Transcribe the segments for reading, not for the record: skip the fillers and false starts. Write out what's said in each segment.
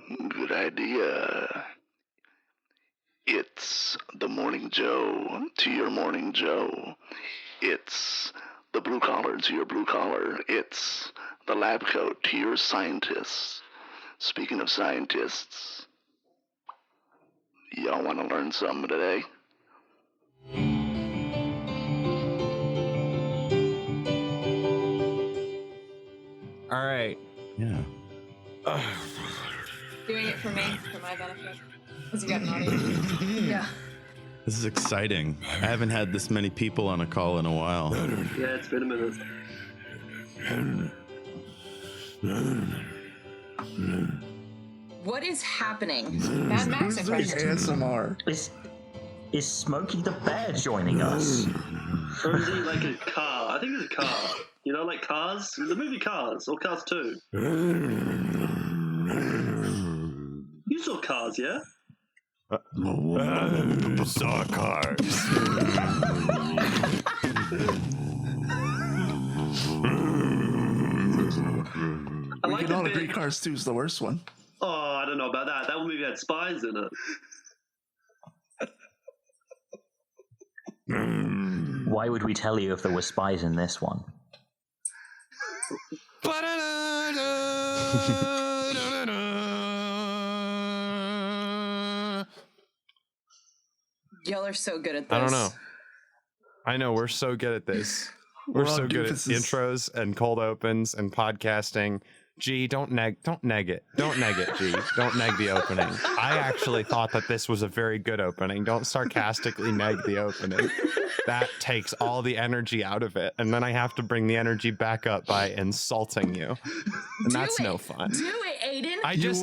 Good idea. It's the Morning Joe to your Morning Joe. It's the blue collar to your blue collar. It's the lab coat to your scientists. Speaking of scientists, y'all want to learn something today? All right. Yeah. Doing it for me, for my benefit. Because you got an audience. Yeah. This is exciting. I haven't had this many people on a call in a while. Yeah, it's been a minute. What is happening? Mad Max impression. ASMR. Is Smokey the Bear joining us? Or is he like a car? I think it's a car. You know, like Cars? The movie Cars, or Cars 2. You saw Cars, yeah? Saw cars. I We like can all the agree bit. Cars 2 is the worst one. Oh, I don't know about that. That movie had spies in it. Why would we tell you if there were spies in this one? Y'all are so good at this. I don't know. I know we're so good at this. We're so good at intros and cold opens and podcasting. G, don't neg it. Don't neg it, G. Don't neg the opening. I actually thought that this was a very good opening. Don't sarcastically neg the opening. That takes all the energy out of it, and then I have to bring the energy back up by insulting you, and that's no fun. Do it, Aiden. I just.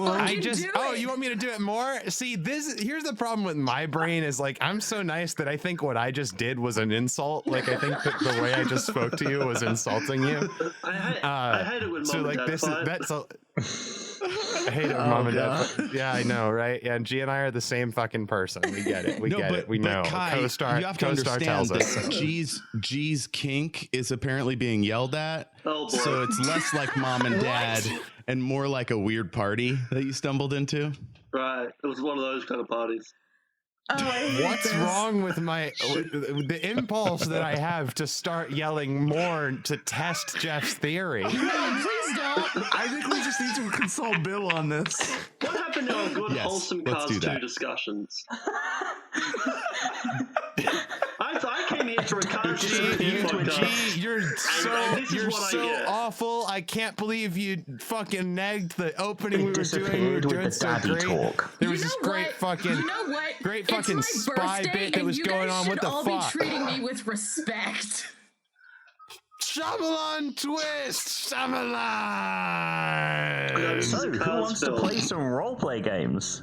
Oh, you want me to do it more? See, here's the problem with my brain is like I'm so nice that I think what I just did was an insult. Like I think that the way I just spoke to you was insulting you. I hate it when so mom like and dad this fight. That's a. I hate it, mom and dad. Yeah, I know, right? Yeah, G and I are the same fucking person. We get it. We get it. We know. Kai, Co-star. you have to Co-star understand tells us. that G's kink is apparently being yelled at. Oh, boy. So it's less like mom and dad and more like a weird party that you stumbled into. Right. It was one of those kind of parties. What's wrong with the impulse that I have to start yelling more to test Jeff's theory? No, please don't. I think we just need to consult Bill on this. What happened to our good, Yes, wholesome let's Cars do 2 that. discussions? I came here for a Cars 2 podcast. G, you're this is what I so get. awful. I can't believe you fucking negged the opening we were doing. We were Disappeared with doing the so daddy great. talk. There was You this know great what? fucking, You know what? great It's fucking my spy birthday, bit that and was you going guys on. What should the all fuck? be treating me with respect. Shyamalan twist, Shyamalan. So, who wants to play some roleplay games?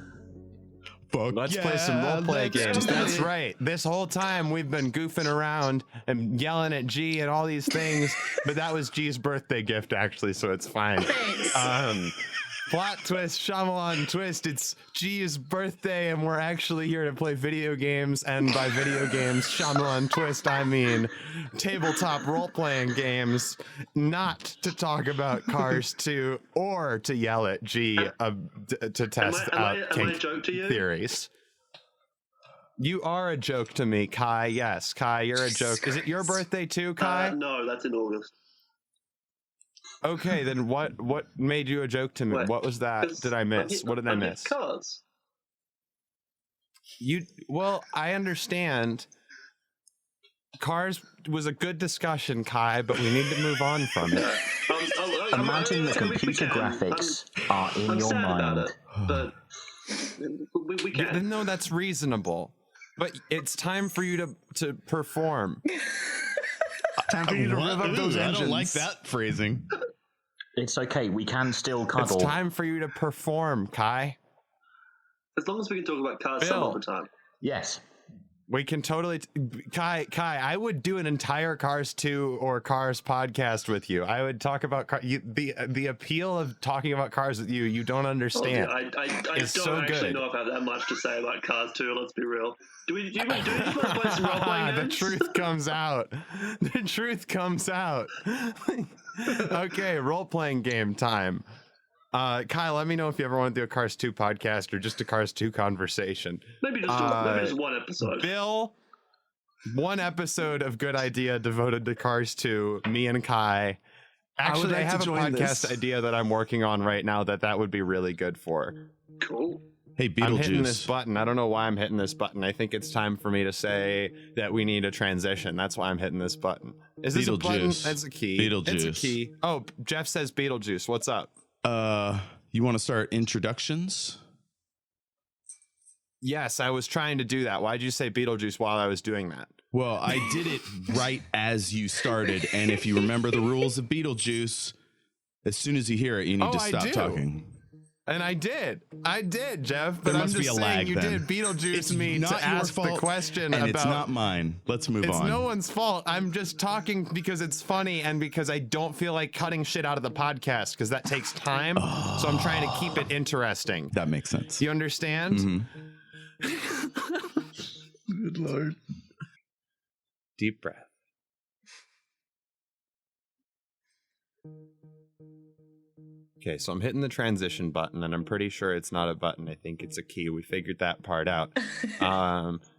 Fuck Let's play some roleplay let's games. do That's it. right. This whole time we've been goofing around and yelling at G and all these things, but that was G's birthday gift actually, so it's fine. Thanks. Plot twist, Shyamalan twist. It's G's birthday, and we're actually here to play video games. And by video games, Shyamalan twist, I mean tabletop role-playing games. Not to talk about Cars 2 or to yell at G to test Am I out a kink joke to you? theories. You are a joke to me, Kai. Yes, Kai, you're a joke. Is it your birthday too, Kai? No, that's in August. Okay, then what made you a joke to me? Wait, What was that? 'cause Did I miss? What did I miss? Cars. Well, I understand. Cars was a good discussion, Kai, but we need to move on from it. Imagine the computer graphics are in I'm your sad about mind. it, but we can. No, that's reasonable. But it's time for you to perform. Time for you to What? rev up those Ooh, engines. I don't like that phrasing. It's okay, we can still cuddle. It's time for you to perform, Kai. As long as we can talk about cars some Bill. other time. Yes. We can totally Kai, I would do an entire Cars 2 or Cars podcast with you. I would talk about the appeal of talking about cars with you. You don't understand. I It's don't so actually good. know if I have that much to say about Cars 2, let's be real. Do we just want to play some role-playing The games? truth comes out. The truth comes out. Okay, role-playing game time. Kyle, let me know if you ever want to do a Cars 2 podcast or just a Cars 2 conversation. Maybe just one episode. Bill, one episode of Good Idea devoted to Cars 2, me and Kye. Actually, I have a podcast idea that I'm working on right now that would be really good for. Cool. Hey, Beetlejuice. I'm hitting this button. I don't know why I'm hitting this button. I think it's time for me to say that we need a transition. That's why I'm hitting this button. Is this a button? That's a key. Beetlejuice. It's a key. Oh, Jeff says Beetlejuice. What's up? You want to start introductions? Yes, I was trying to do that. Why'd you say Beetlejuice while I was doing that? Well, I did it right as you started. And if you remember the rules of Beetlejuice, as soon as you hear it, you need to stop talking. And I did, Jeff. But There I'm must just be a saying lag, you then. did Beetlejuice It's me not to your ask the fault, question and about. it's not mine. Let's move on. It's no one's fault. I'm just talking because it's funny and because I don't feel like cutting shit out of the podcast because that takes time. So I'm trying to keep it interesting. That makes sense. You understand? Mm-hmm. Good Lord. Deep breath. Okay, so I'm hitting the transition button, and I'm pretty sure it's not a button. I think it's a key. We figured that part out.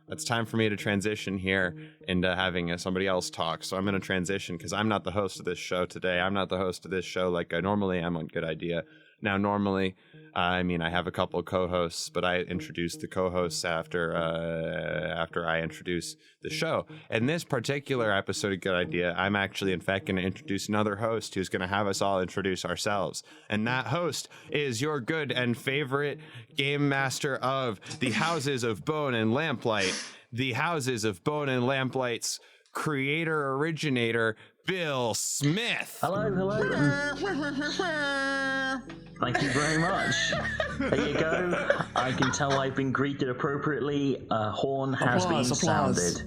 It's time for me to transition here into having somebody else talk. So I'm going to transition because I'm not the host of this show today. I'm not the host of this show like I normally am on Good Idea. Now, normally, I have a couple co-hosts, but I introduce the co-hosts after I introduce the show. In this particular episode of Good Idea, I'm actually, in fact, going to introduce another host who's going to have us all introduce ourselves. And that host is your good and favorite game master of the Houses of Bone and Lamplight, the Houses of Bone and Lamplight's creator, originator, Bill Smith. Hello. Thank you very much. There you go. I can tell I've been greeted appropriately. A horn has been sounded.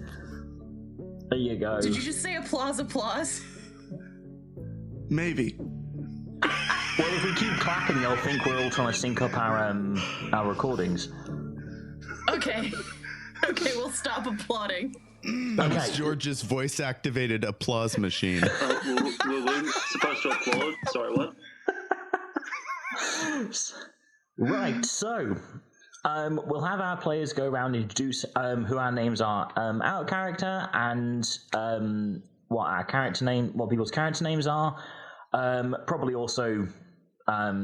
There you go. Did you just say applause? Maybe. Well, if we keep clapping, they'll think we're all trying to sync up our recordings. Okay, we'll stop applauding. That was George's voice-activated applause machine. We're supposed to applaud? Sorry, what? Right, so we'll have our players go around and introduce who our names are out of character and what people's character names are. Probably also out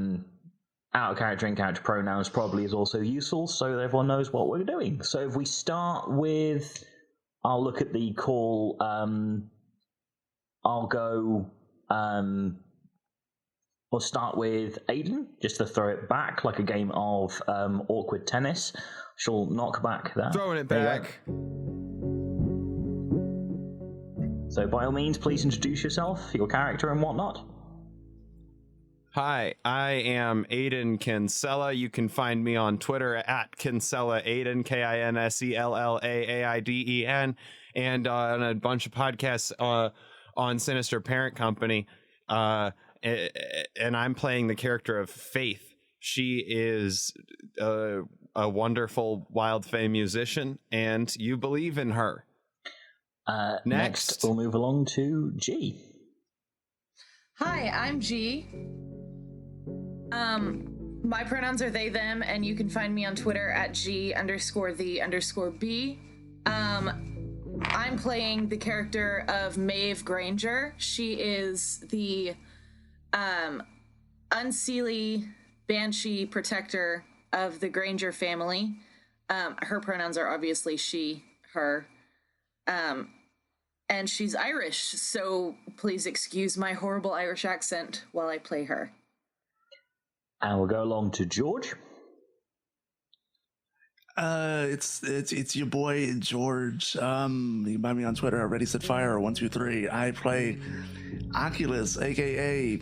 of character and character pronouns probably is also useful so that everyone knows what we're doing. So if we start with, I'll look at the call. I'll go. We'll start with Aiden, just to throw it back like a game of awkward tennis. She'll knock back that. Throwing it back. So by all means, please introduce yourself, your character and whatnot. Hi, I am Aiden Kinsella. You can find me on Twitter at Kinsella Aiden, KINSELLAAIDEN, and on a bunch of podcasts on Sinister Parent Company. And I'm playing the character of Faeth. She is a wonderful wild fae musician, and you believe in her. Next, we'll move along to G. Hi, I'm G. My pronouns are they, them, and you can find me on Twitter at G_the_B. I'm playing the character of Maeve Granger. She is the unseelie banshee protector of the Granger family. Her pronouns are obviously she, her. And she's Irish, so please excuse my horrible Irish accent while I play her. And we'll go along to George. It's your boy George. You can find me on Twitter at Ready Set Fire 123. I play Oculus, aka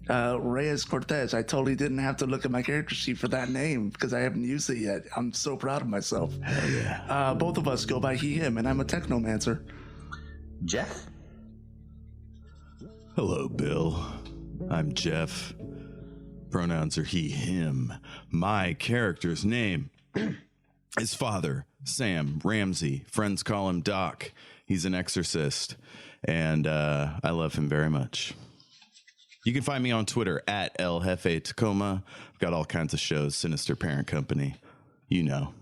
Reyes Cortez. I totally didn't have to look at my character sheet for that name because I haven't used it yet. I'm so proud of myself. Hell yeah. Both of us go by he, him, and I'm a technomancer. Jeff. Hello, Bill. I'm Jeff. Pronouns are he, him. My character's name is Father Sam Ramsey. Friends call him Doc. He's an exorcist, and I love him very much. You can find me on Twitter at El Jefe Tacoma. I've got all kinds of shows, Sinister Parent Company, you know.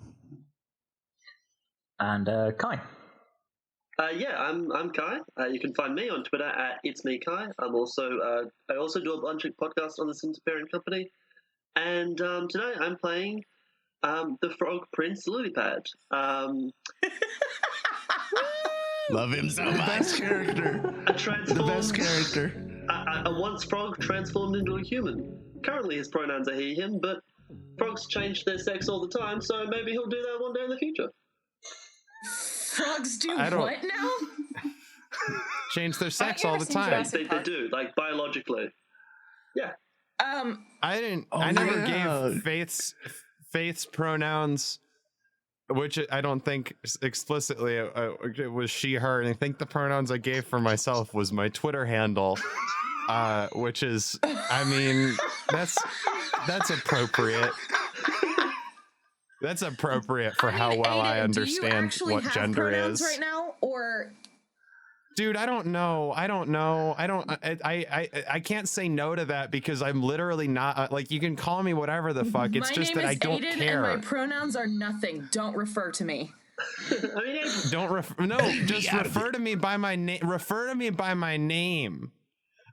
And Kye. I'm Kye. You can find me on Twitter at It's Me Kye. I also do a bunch of podcasts on the Sinister Parent Company. And today I'm playing the Frog Prince Lilypad. Love him so The much. best character. The best character. A once frog transformed into a human. Currently his pronouns are he, him, but frogs change their sex all the time, so maybe he'll do that one day in the future. Frogs do what now? Change their sex all the time. They do, like biologically. Yeah. I never gave Faith's pronouns, which I don't think explicitly it was she, her, and I think the pronouns I gave for myself was my Twitter handle, which is, I mean, that's appropriate. That's appropriate for how well I understand what gender is right now, or dude, I don't know. I can't say no to that because I'm literally not like, you can call me whatever the fuck. It's just that I don't care. And my pronouns are nothing. Don't refer to me. Just refer to me by my name. Refer to me by my name.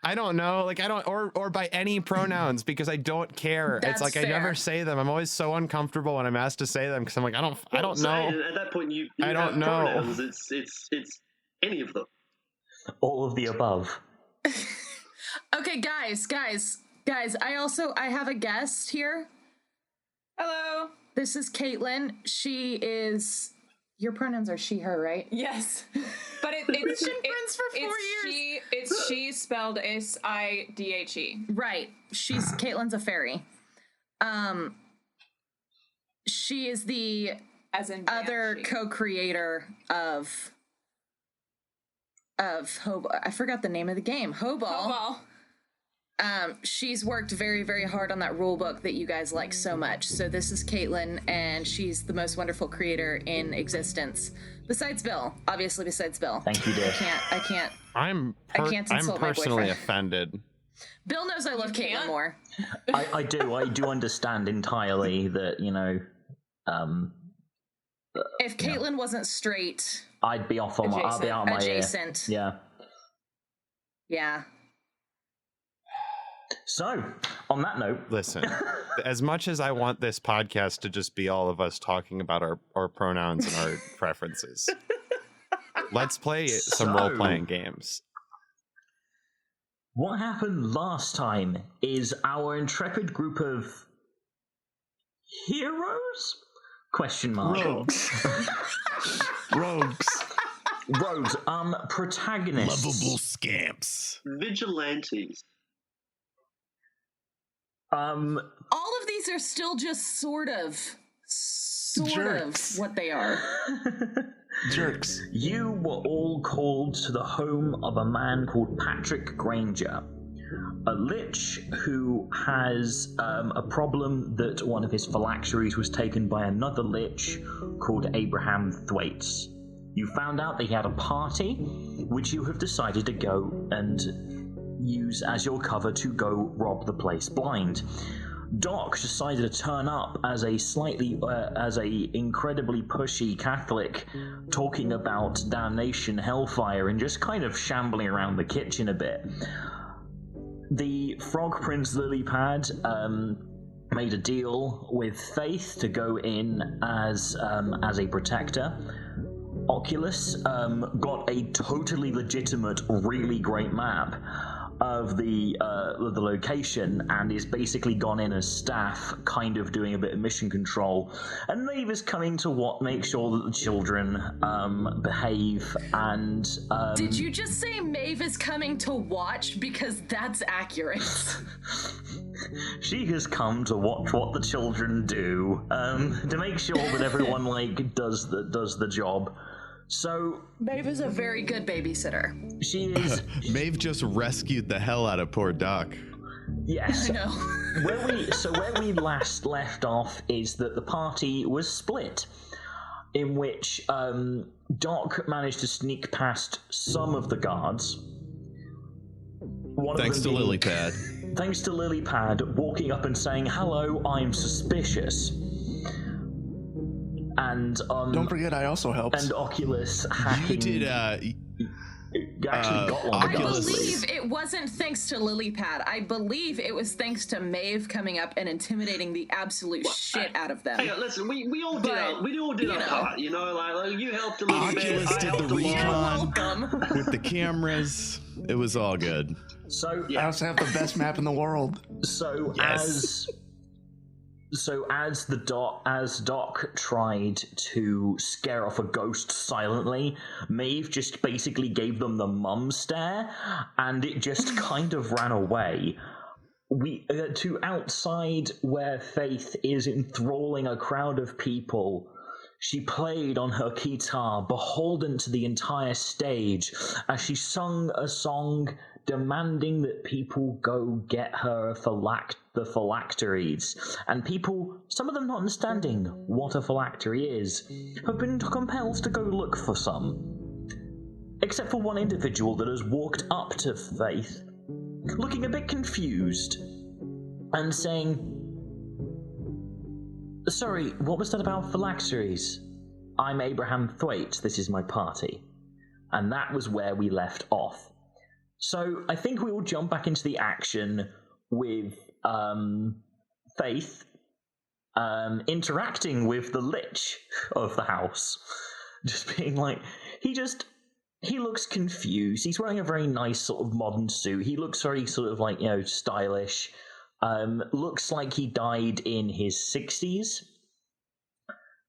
I don't know, like I don't, or by any pronouns because I don't care. That's it's like fair. I never say them. I'm always so uncomfortable when I'm asked to say them because I'm like I don't know. At that point, you I don't know. Pronouns. It's any of them. All of the above. Okay, guys. I have a guest here. Hello. This is Caitlin. She is. Your pronouns are she, her, right? Yes, but it's been friends for 4 years. It's she spelled SIDHE. Right. Caitlin's a fairy. She is the other co-creator of Hoball. I forgot the name of the game. Hoball. She's worked very, very hard on that rule book that you guys like so much. So this is Caitlin, and she's the most wonderful creator in existence. Besides Bill. Obviously besides Bill. Thank you, Dave. I'm personally offended. Bill knows I love Caitlin more. I do understand entirely that, if Caitlin wasn't straight, I'd be off on I'll be out of my adjacent. Ear. Yeah. So, on that note, listen, as much as I want this podcast to just be all of us talking about our pronouns and our preferences, let's play some role-playing games. What happened last time is our intrepid group of heroes? Question mark. Rogues. Protagonists. Lovable scamps. Vigilantes. All of these are still just sort of what they are. Jerks. You were all called to the home of a man called Patrick Granger, a lich who has a problem that one of his phylacteries was taken by another lich called Abraham Thwaites. You found out that he had a party, which you have decided to go and use as your cover to go rob the place blind. Doc decided to turn up as a incredibly pushy Catholic, talking about damnation, hellfire, and just kind of shambling around the kitchen a bit. The Frog Prince Lilypad made a deal with Faeth to go in as a protector. Oculus got a totally legitimate, really great map of the location and is basically gone in as staff, kind of doing a bit of mission control. And Maeve is coming to make sure that the children behave and... Did you just say Maeve is coming to watch? Because that's accurate. She has come to watch what the children do, to make sure that everyone does the job. So Maeve is a very good babysitter. She is. Maeve just rescued the hell out of poor Doc. Yes. I know. Where we last left off is that the party was split, in which Doc managed to sneak past some of the guards. Thanks to Lilypad. Thanks to Lilypad walking up and saying, "Hello, I'm suspicious." And don't forget, I also helped. And Oculus hacking. You did. Actually got one. I believe it wasn't thanks to Lilypad. I believe it was thanks to Maeve coming up and intimidating the absolute shit out of them. Hang on, listen, we all did our part, you know, like you helped a little bit. Oculus did the recon with the cameras. It was all good. So I also have the best map in the world. So as Doc tried to scare off a ghost silently, Maeve just basically gave them the mum stare, and it just kind of ran away. To outside where Faeth is enthralling a crowd of people. She played on her guitar, beholden to the entire stage, as she sung a song demanding that people go get her the phylacteries. And people, some of them not understanding what a phylactery is, have been compelled to go look for some. Except for one individual that has walked up to Faeth, looking a bit confused, and saying, "Sorry, what was that about phylacteries? I'm Abraham Thwaite, this is my party." And that was where we left off. So I think we will jump back into the action with Faeth interacting with the lich of the house. Just being like, he looks confused. He's wearing a very nice sort of modern suit. He looks very sort of like, you know, stylish. Looks like he died in his 60s.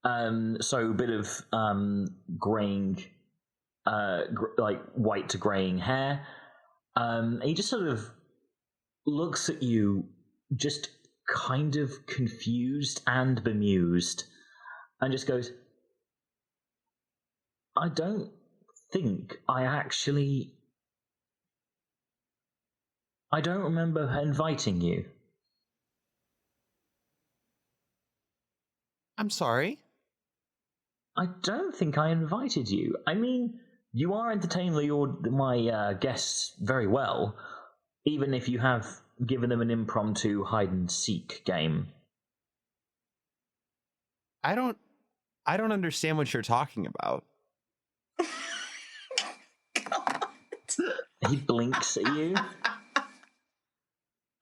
So a bit of graying, like white to graying hair. He just sort of looks at you, just kind of confused and bemused, and just goes, "I don't think I don't remember inviting you." I'm sorry? I don't think I invited you. I mean, you are entertaining my guests very well, even if you have given them an impromptu hide-and-seek game. I don't understand what you're talking about. He blinks at you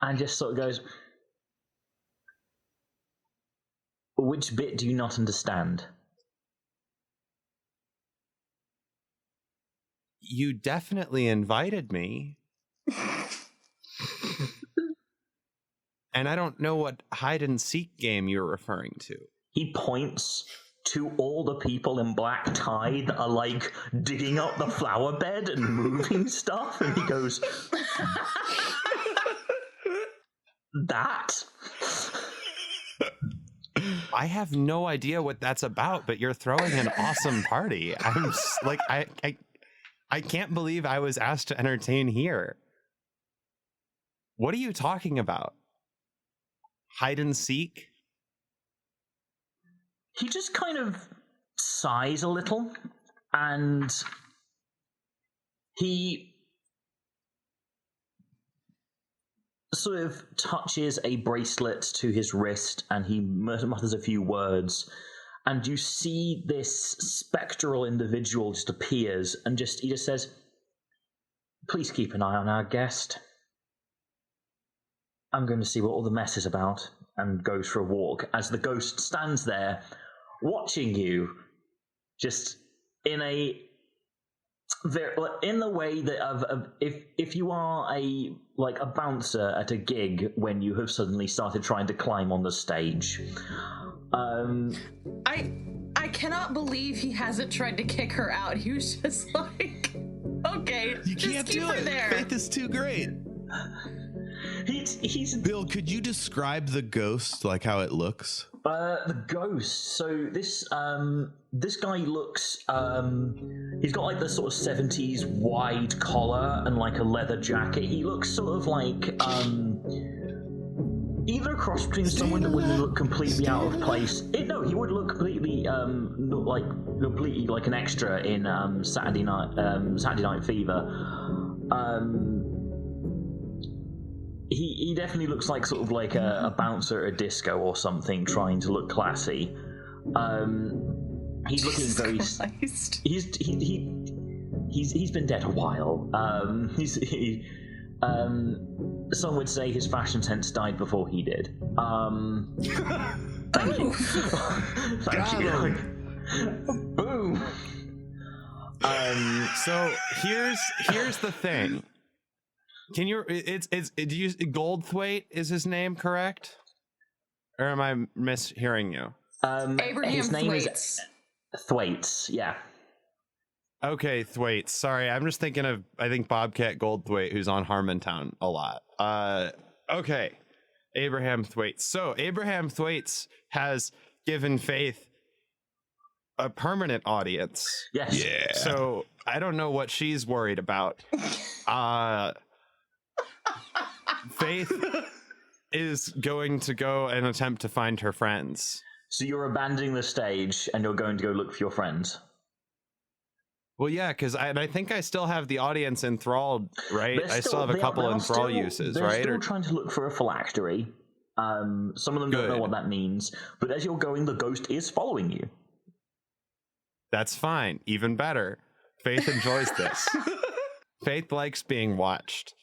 and just sort of goes, "Which bit do you not understand?" You definitely invited me. And I don't know what hide-and-seek game you're referring to. He points to all the people in black tie that are, like, digging up the flower bed and moving stuff, and he goes, "That?" I have no idea what that's about, but you're throwing an awesome party. I'm like, I can't believe I was asked to entertain here. What are you talking about? Hide and seek? He just kind of sighs a little, and he sort of touches a bracelet to his wrist, and he mutters a few words, and you see this spectral individual just appears, and he just says, "Please keep an eye on our guest. I'm going to see what all the mess is about," and goes for a walk, as the ghost stands there, watching you, just in the way that if you are a bouncer at a gig when you have suddenly started trying to climb on the stage. I cannot believe he hasn't tried to kick her out. He was just like, "Okay, you just can't keep do her it. there." Faith is too great. He's Bill, could you describe the ghost, like how it looks? The ghost. So this guy looks. He's got like the sort of 70s wide collar and like a leather jacket. He looks sort of like either a cross between someone that wouldn't look completely out of place. He would look completely like an extra in Saturday Night Fever. he definitely looks like sort of like a bouncer at a disco or something, trying to look classy. He's looking very. He's been dead a while. Some would say his fashion sense died before he did. Thank you. Thank you. Boom. So here's the thing. Can you? Do you Goldthwaite is his name, correct? Or am I mishearing you? Abraham his name Thwaites. is Thwaites. Yeah. Okay, Thwaites. Sorry, I'm just thinking of I think Bobcat Goldthwaite, who's on Harmontown a lot. Okay, Abraham Thwaites. So Abraham Thwaites has given Faeth a permanent audience. Yes. Yeah. So I don't know what she's worried about. Faeth is going to go and attempt to find her friends. So you're abandoning the stage and you're going to go look for your friends. Well, yeah, because I think I still have the audience enthralled, right? I still have a couple enthrall uses, they're right? They're still trying to look for a phylactery. Some of them don't know what that means, but as you're going, the ghost is following you. That's fine. Even better. Faeth enjoys this. Faeth likes being watched.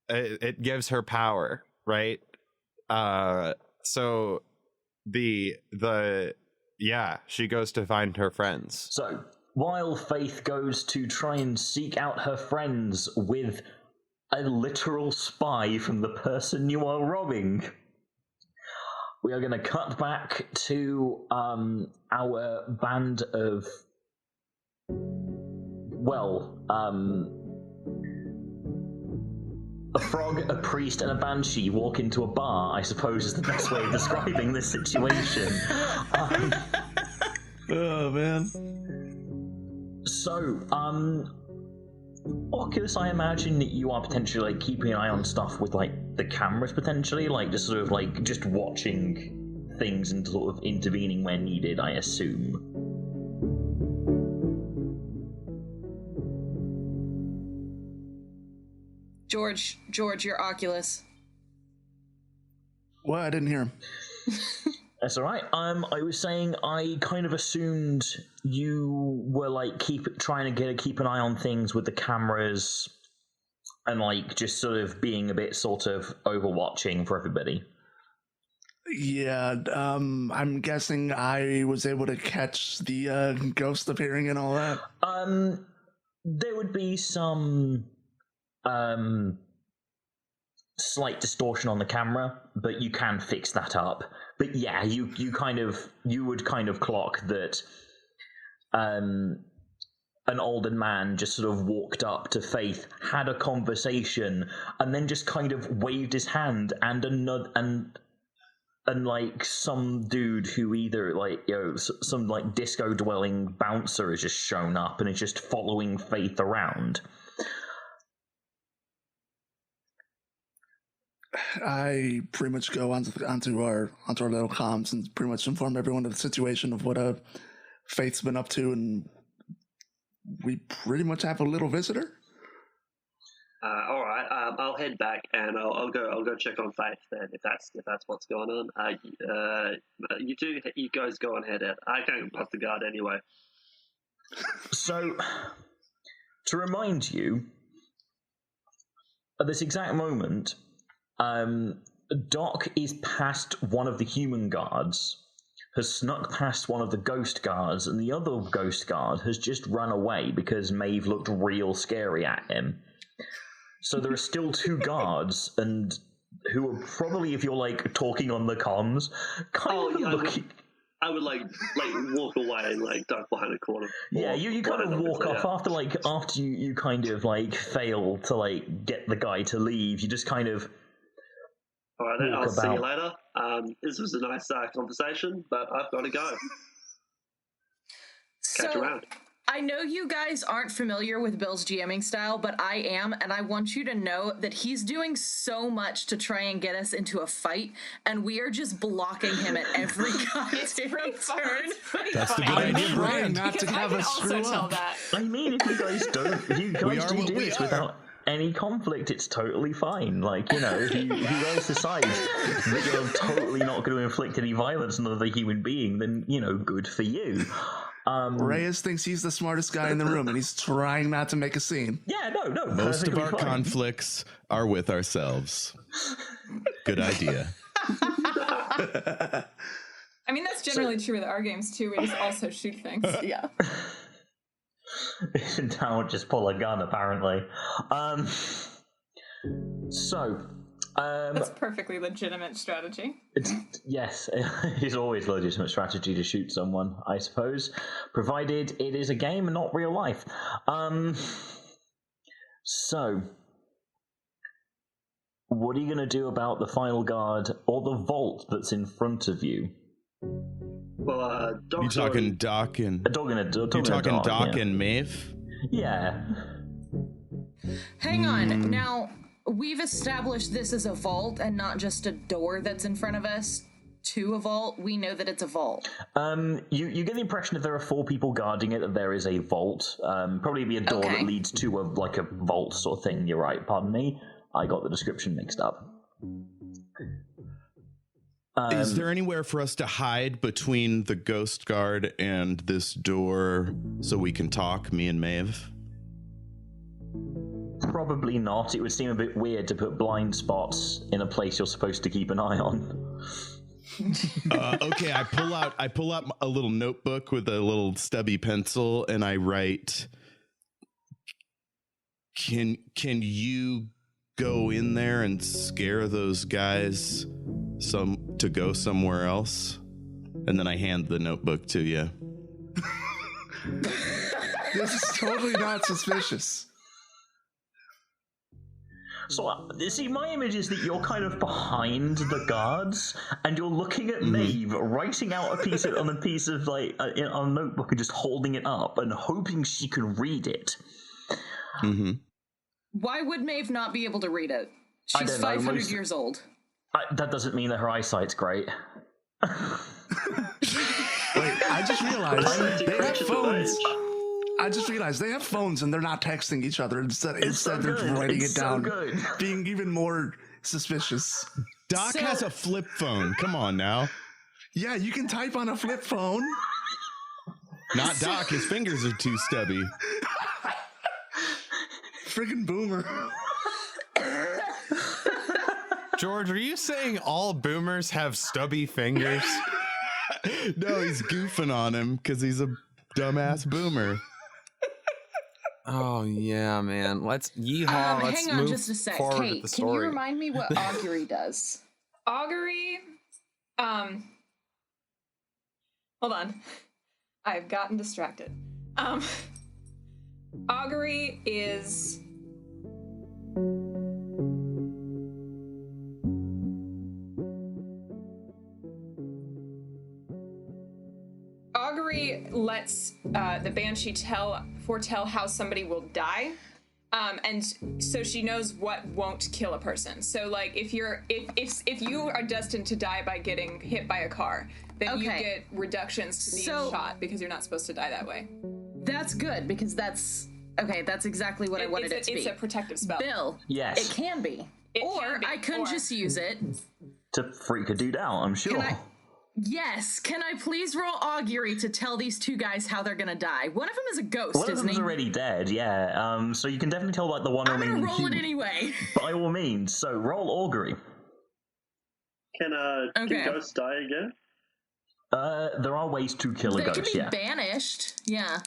It gives her power, right? So she goes to find her friends. So while Faeth goes to try and seek out her friends with a literal spy from the person you are robbing, we are going to cut back to our band of, a frog, a priest, and a banshee walk into a bar, I suppose is the best way of describing this situation. Oh, man. So, Oculus, I imagine that you are potentially like keeping an eye on stuff with like the cameras potentially, like just sort of like just watching things and sort of intervening where needed, I assume. George, your Oculus. What? I didn't hear him. That's all right. I was saying I kind of assumed you were like trying to keep an eye on things with the cameras and like just sort of being a bit sort of overwatching for everybody. Yeah, I'm guessing I was able to catch the ghost appearing and all that. There would be some slight distortion on the camera, but you can fix that up. But yeah, you would kind of clock that an older man just sort of walked up to Faeth, had a conversation, and then just kind of waved his hand, and like some dude who either like some like disco dwelling bouncer has just shown up and is just following Faeth around. I pretty much go onto our little comms and pretty much inform everyone of the situation of what Faith's been up to, and we pretty much have a little visitor. All right, I'll head back and I'll go check on Faith then if that's what's going on. You guys go on head out. I can't bust the guard anyway. So, to remind you, at this exact moment, Doc is past one of the human guards, has snuck past one of the ghost guards, and the other ghost guard has just run away because Maeve looked real scary at him. So there are still two guards, and who are probably, if you're like talking on the comms, kind of looking. I would like walk away and like duck behind a corner. Yeah, you kind of walk off after you kind of like fail to like get the guy to leave. You just kind of. All right, then I'll see you later. This was a nice conversation, but I've got to go. Catch you around. I know you guys aren't familiar with Bill's GMing style, but I am, and I want you to know that he's doing so much to try and get us into a fight, and we are just blocking him at every goddamn turn. That's the good idea, Brian, not to have us screw up. I mean, if you guys do this without. any conflict, it's totally fine. Like, if you guys decide that you're totally not going to inflict any violence on another human being, then, good for you. Reyes thinks he's the smartest guy in the room, and he's trying not to make a scene. Yeah, no. Most of our fine. conflicts are with ourselves. Good idea. I mean, that's generally true with our games, too. We just also shoot things. Yeah. Don't just pull a gun, apparently. That's a perfectly legitimate strategy. Yes, it is always a legitimate strategy to shoot someone, I suppose, provided it is a game and not real life. So, what are you going to do about the final guard or the vault that's in front of you? Well, You talking Doc and Doc and Maeve? Yeah. Hang on. Now, we've established this as a vault and not just a door that's in front of us to a vault. We know that it's a vault. You get the impression if there are 4 people guarding it that there is a vault. Probably be a door that leads to a vault sort of thing. You're right. Pardon me. I got the description mixed up. Is there anywhere for us to hide between the ghost guard and this door so we can talk, me and Maeve? Probably not. It would seem a bit weird to put blind spots in a place you're supposed to keep an eye on. Okay, I pull out a little notebook with a little stubby pencil, and I write, Can you go in there and scare those guys to go somewhere else? And then I hand the notebook to you. This is totally not suspicious. So, see, my image is that you're kind of behind the guards, and you're looking at Maeve, writing out a piece on a notebook and just holding it up and hoping she can read it. Mm-hmm. Why would Maeve not be able to read it? She's 500 years old. That doesn't mean that her eyesight's great. Wait, I just realized they have phones. They have phones and they're not texting each other. Instead they're writing it down, being even more suspicious. Doc has a flip phone. Come on now. Yeah, you can type on a flip phone. Not Doc. His fingers are too stubby. Friggin' boomer. George, are you saying all boomers have stubby fingers? No, he's goofing on him because he's a dumbass boomer. Oh, yeah, man. Let's yeehaw. Let's hang on move just a sec. forward Kate, with the can you story. remind me what augury does? Augury, hold on. I've gotten distracted. Augury is... Augury lets the Banshee foretell how somebody will die, and so she knows what won't kill a person. So, like, if you are destined to die by getting hit by a car, then you get reductions to being shot because you're not supposed to die that way. That's good because that's exactly what I wanted it to be. It's a protective spell. Bill, Yes. it can be, I could just use it To freak a dude out, I'm sure. Yes, can I please roll augury to tell these 2 guys how they're gonna die? One of them is a ghost, One of isn't them's he? already dead, yeah. So you can definitely tell, like, the one I'm remaining gonna roll it human. anyway. By all means. So roll augury. Can ghosts die again? There are ways to kill a They ghost, can be banished. Yeah.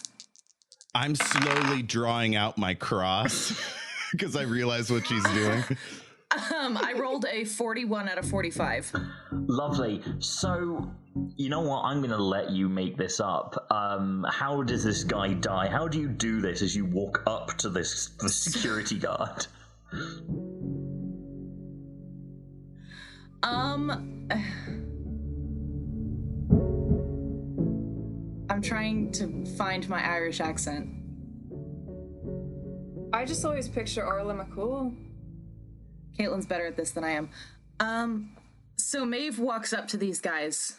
I'm slowly drawing out my cross because I realize what she's doing. I rolled a 41 out of 45. Lovely. So, you know what? I'm going to let you make this up. How does this guy die? How do you do this as you walk up to the security guard? I'm trying to find my Irish accent. I just always picture Orla McCool. Caitlin's better at this than I am. So Maeve walks up to these guys,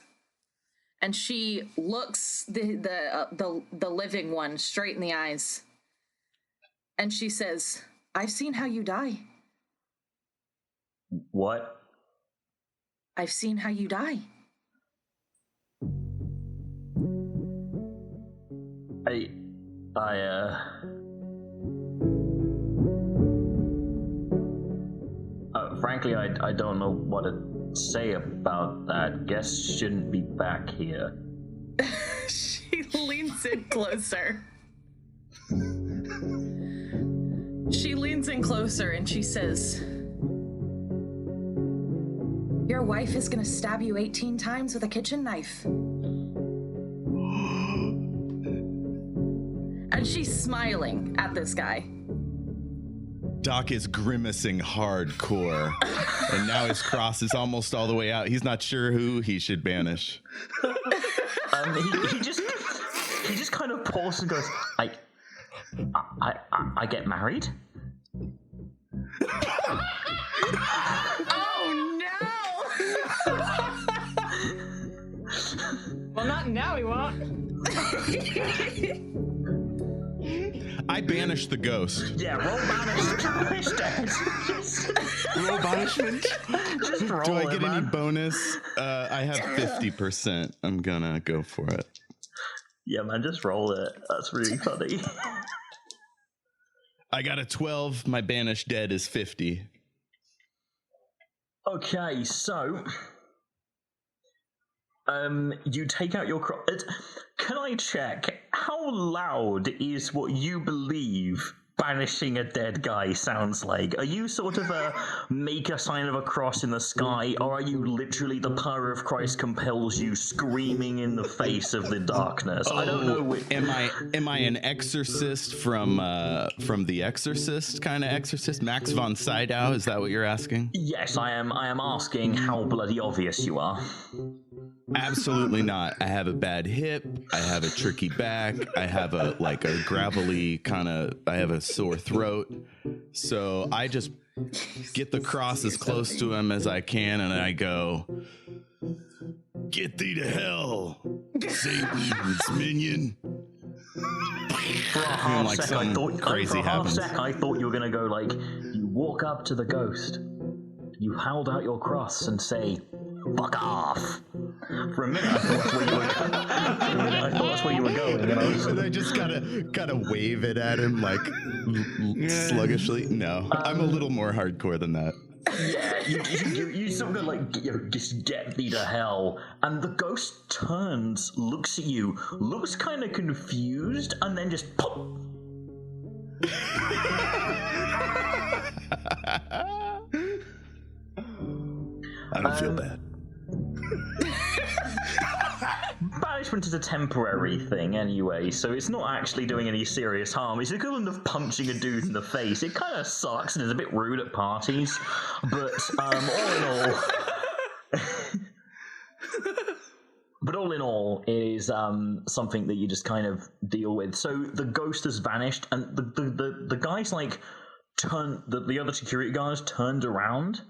and she looks the living one straight in the eyes, and she says, I've seen how you die. What? I've seen how you die. Frankly, I don't know what to say about that. Guess shouldn't be back here. She leans in closer. She leans in closer and she says, your wife is gonna stab you 18 times with a kitchen knife. And she's smiling at this guy. Doc is grimacing hardcore, and now his cross is almost all the way out. He's not sure who he should banish. He just kind of pauses and goes, I get married? Oh no! Well, not now, he won't. I banish the ghost. Yeah, roll banish dead. Roll banishment. Just roll Do I it, get any man. bonus? I have 50%. I'm gonna go for it. Yeah, man, just roll it. That's really funny. I got a 12. My banished dead is 50. Okay, so you take out your can I check how loud is what you believe banishing a dead guy sounds like? Are you sort of make a sign of a cross in the sky, or are you literally the power of Christ compels you screaming in the face of the darkness? I don't know. Am I an exorcist from The Exorcist kind of exorcist? Max von Sydow? Is that what you're asking? Yes, I am asking how bloody obvious you are. Absolutely not. I have a bad hip. I have a tricky back. I have a gravelly kind of. I have a sore throat. So I just get the cross as close to him as I can, and I go, "Get thee to hell, Satan's minion." For a half sec, I thought crazy happens. I thought you were gonna go like, you walk up to the ghost, you hold out your cross and say, "Fuck off." For a minute, I thought that's where you were going. And I just gotta wave it at him like sluggishly. No, I'm a little more hardcore than that. Yeah, you sort of like, just get thee to hell. And the ghost turns, looks at you, looks kind of confused, and then just pop. I don't feel bad. Banishment is a temporary thing anyway, so it's not actually doing any serious harm. It's the equivalent of punching a dude in the face. It kind of sucks and is a bit rude at parties, but all in all, it is something that you just kind of deal with. So the ghost has vanished, and the guys the other security guards turned around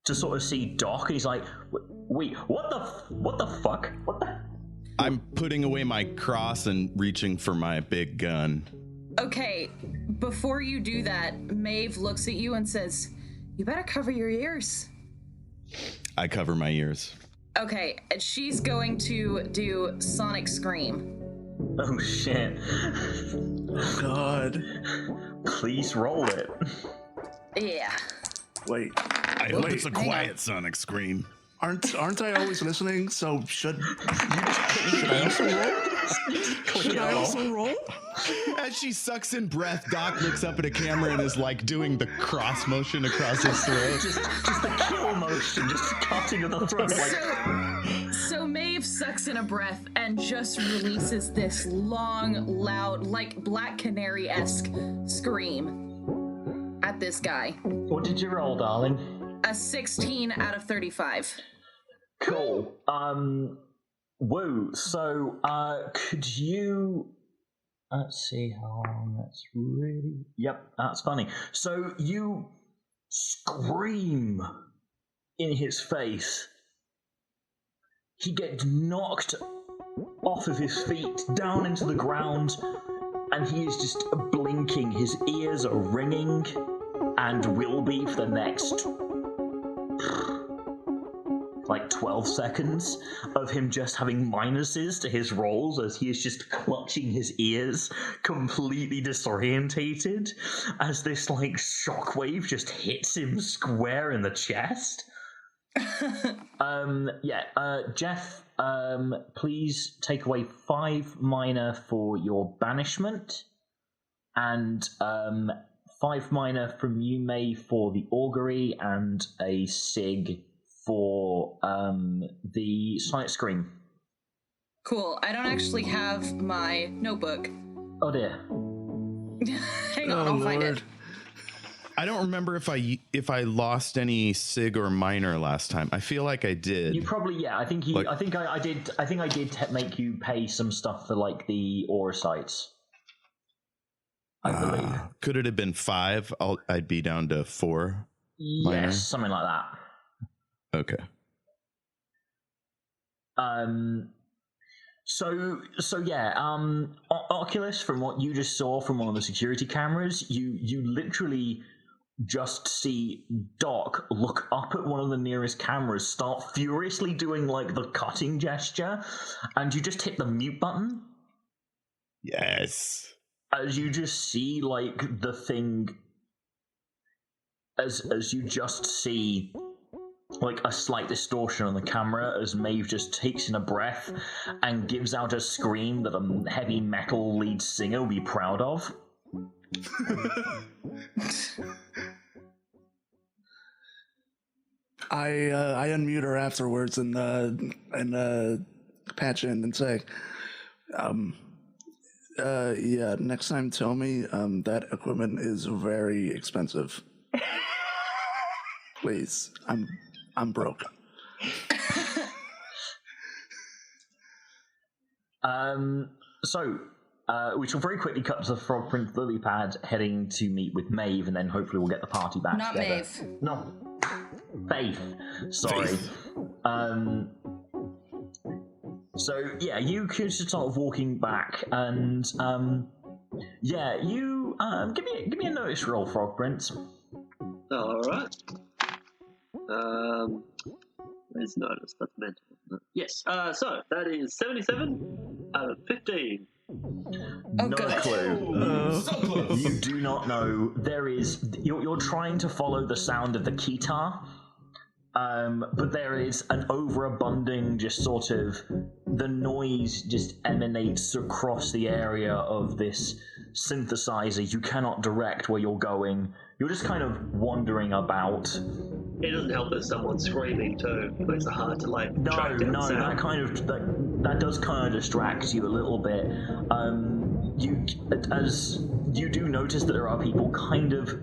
to sort of see Doc, and he's like, "Wait, what the fuck? What the?" I'm putting away my cross and reaching for my big gun. Okay, before you do that, Maeve looks at you and says, "You better cover your ears." I cover my ears. Okay, and she's going to do Sonic Scream. Oh shit! Oh God! Please roll it. Yeah. Wait. I hope it's a quiet Sonic Scream. Aren't I always listening? So should I also roll? Should I also roll? As she sucks in breath, Doc looks up at a camera and is like doing the cross motion across his throat. just the kill motion, just cutting at the throat. So Maeve sucks in a breath and just releases this long, loud, like Black Canary-esque scream at this guy. What did you roll, darling? A 16 out of 35. Cool. Whoa. So, could you? Let's see how long that's really. Yep, that's funny. So you scream in his face. He gets knocked off of his feet, down into the ground. and he is just blinking. His ears are ringing, and will be for the next 12 seconds of him just having minuses to his rolls as he is just clutching his ears, completely disorientated, as this shockwave just hits him square in the chest. Jeff, please take away 5 minor for your banishment, and 5 minor from you, May, for the augury, and a sig for the sonic scream. Cool. I don't actually have my notebook. Oh dear. Hang on, I'll find it. I don't remember if I lost any sig or minor last time. I feel like I did. You probably, yeah. I think I did make you pay some stuff for the aura sites. I believe. Could it have been 5? I'd be down to 4. Minor? Yes, something like that. Okay. Oculus, from what you just saw from one of the security cameras, you literally just see Doc look up at one of the nearest cameras, start furiously doing the cutting gesture, and you just hit the mute button. Yes. As you just see the thing, as you just see a slight distortion on the camera as Maeve just takes in a breath and gives out a scream that a heavy metal lead singer will be proud of. I unmute her afterwards and patch in and say, yeah, next time tell me that equipment is very expensive. Please, I'm broke. We shall very quickly cut to the Frog Prince Lilypad heading to meet with Maeve, and then hopefully we'll get the party back Not together. Maeve. No. Faeth. Sorry. Faeth. You could just sort of walking back, and you give me a notice roll, Frog Prince. All right. Where's notice? That's mental. Yes. So that is 77 out of 15. No clue. So close. You do not know. You're trying to follow the sound of the guitar, but there is an overabunding, just sort of, the noise just emanates across the area of this synthesizer. You cannot direct where you're going. You're just kind of wandering about. It doesn't help that someone's screaming too. It makes it hard to track down sound. That does kind of distract you a little bit. As you do notice that there are people kind of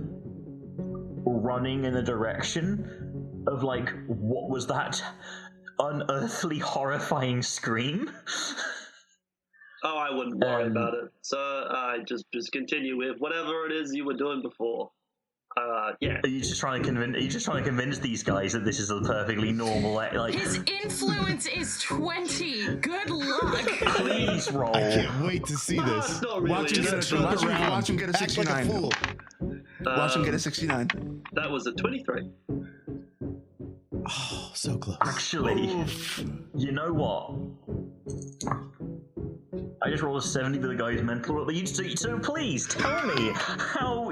running in the direction of what was that unearthly, horrifying scream? Oh, I wouldn't worry about it. So I just continue with whatever it is you were doing before. Yeah. Are you just trying to convince these guys that this is a perfectly normal His influence is 20. Good luck. Please roll. I can't wait to see this. It's not really. Watch him get a 69. Act like a fool. Watch him get a 69. That was a 23. Oh, so close. Actually, you know what? I just rolled a 70 for the guy's mental roll. So please tell me how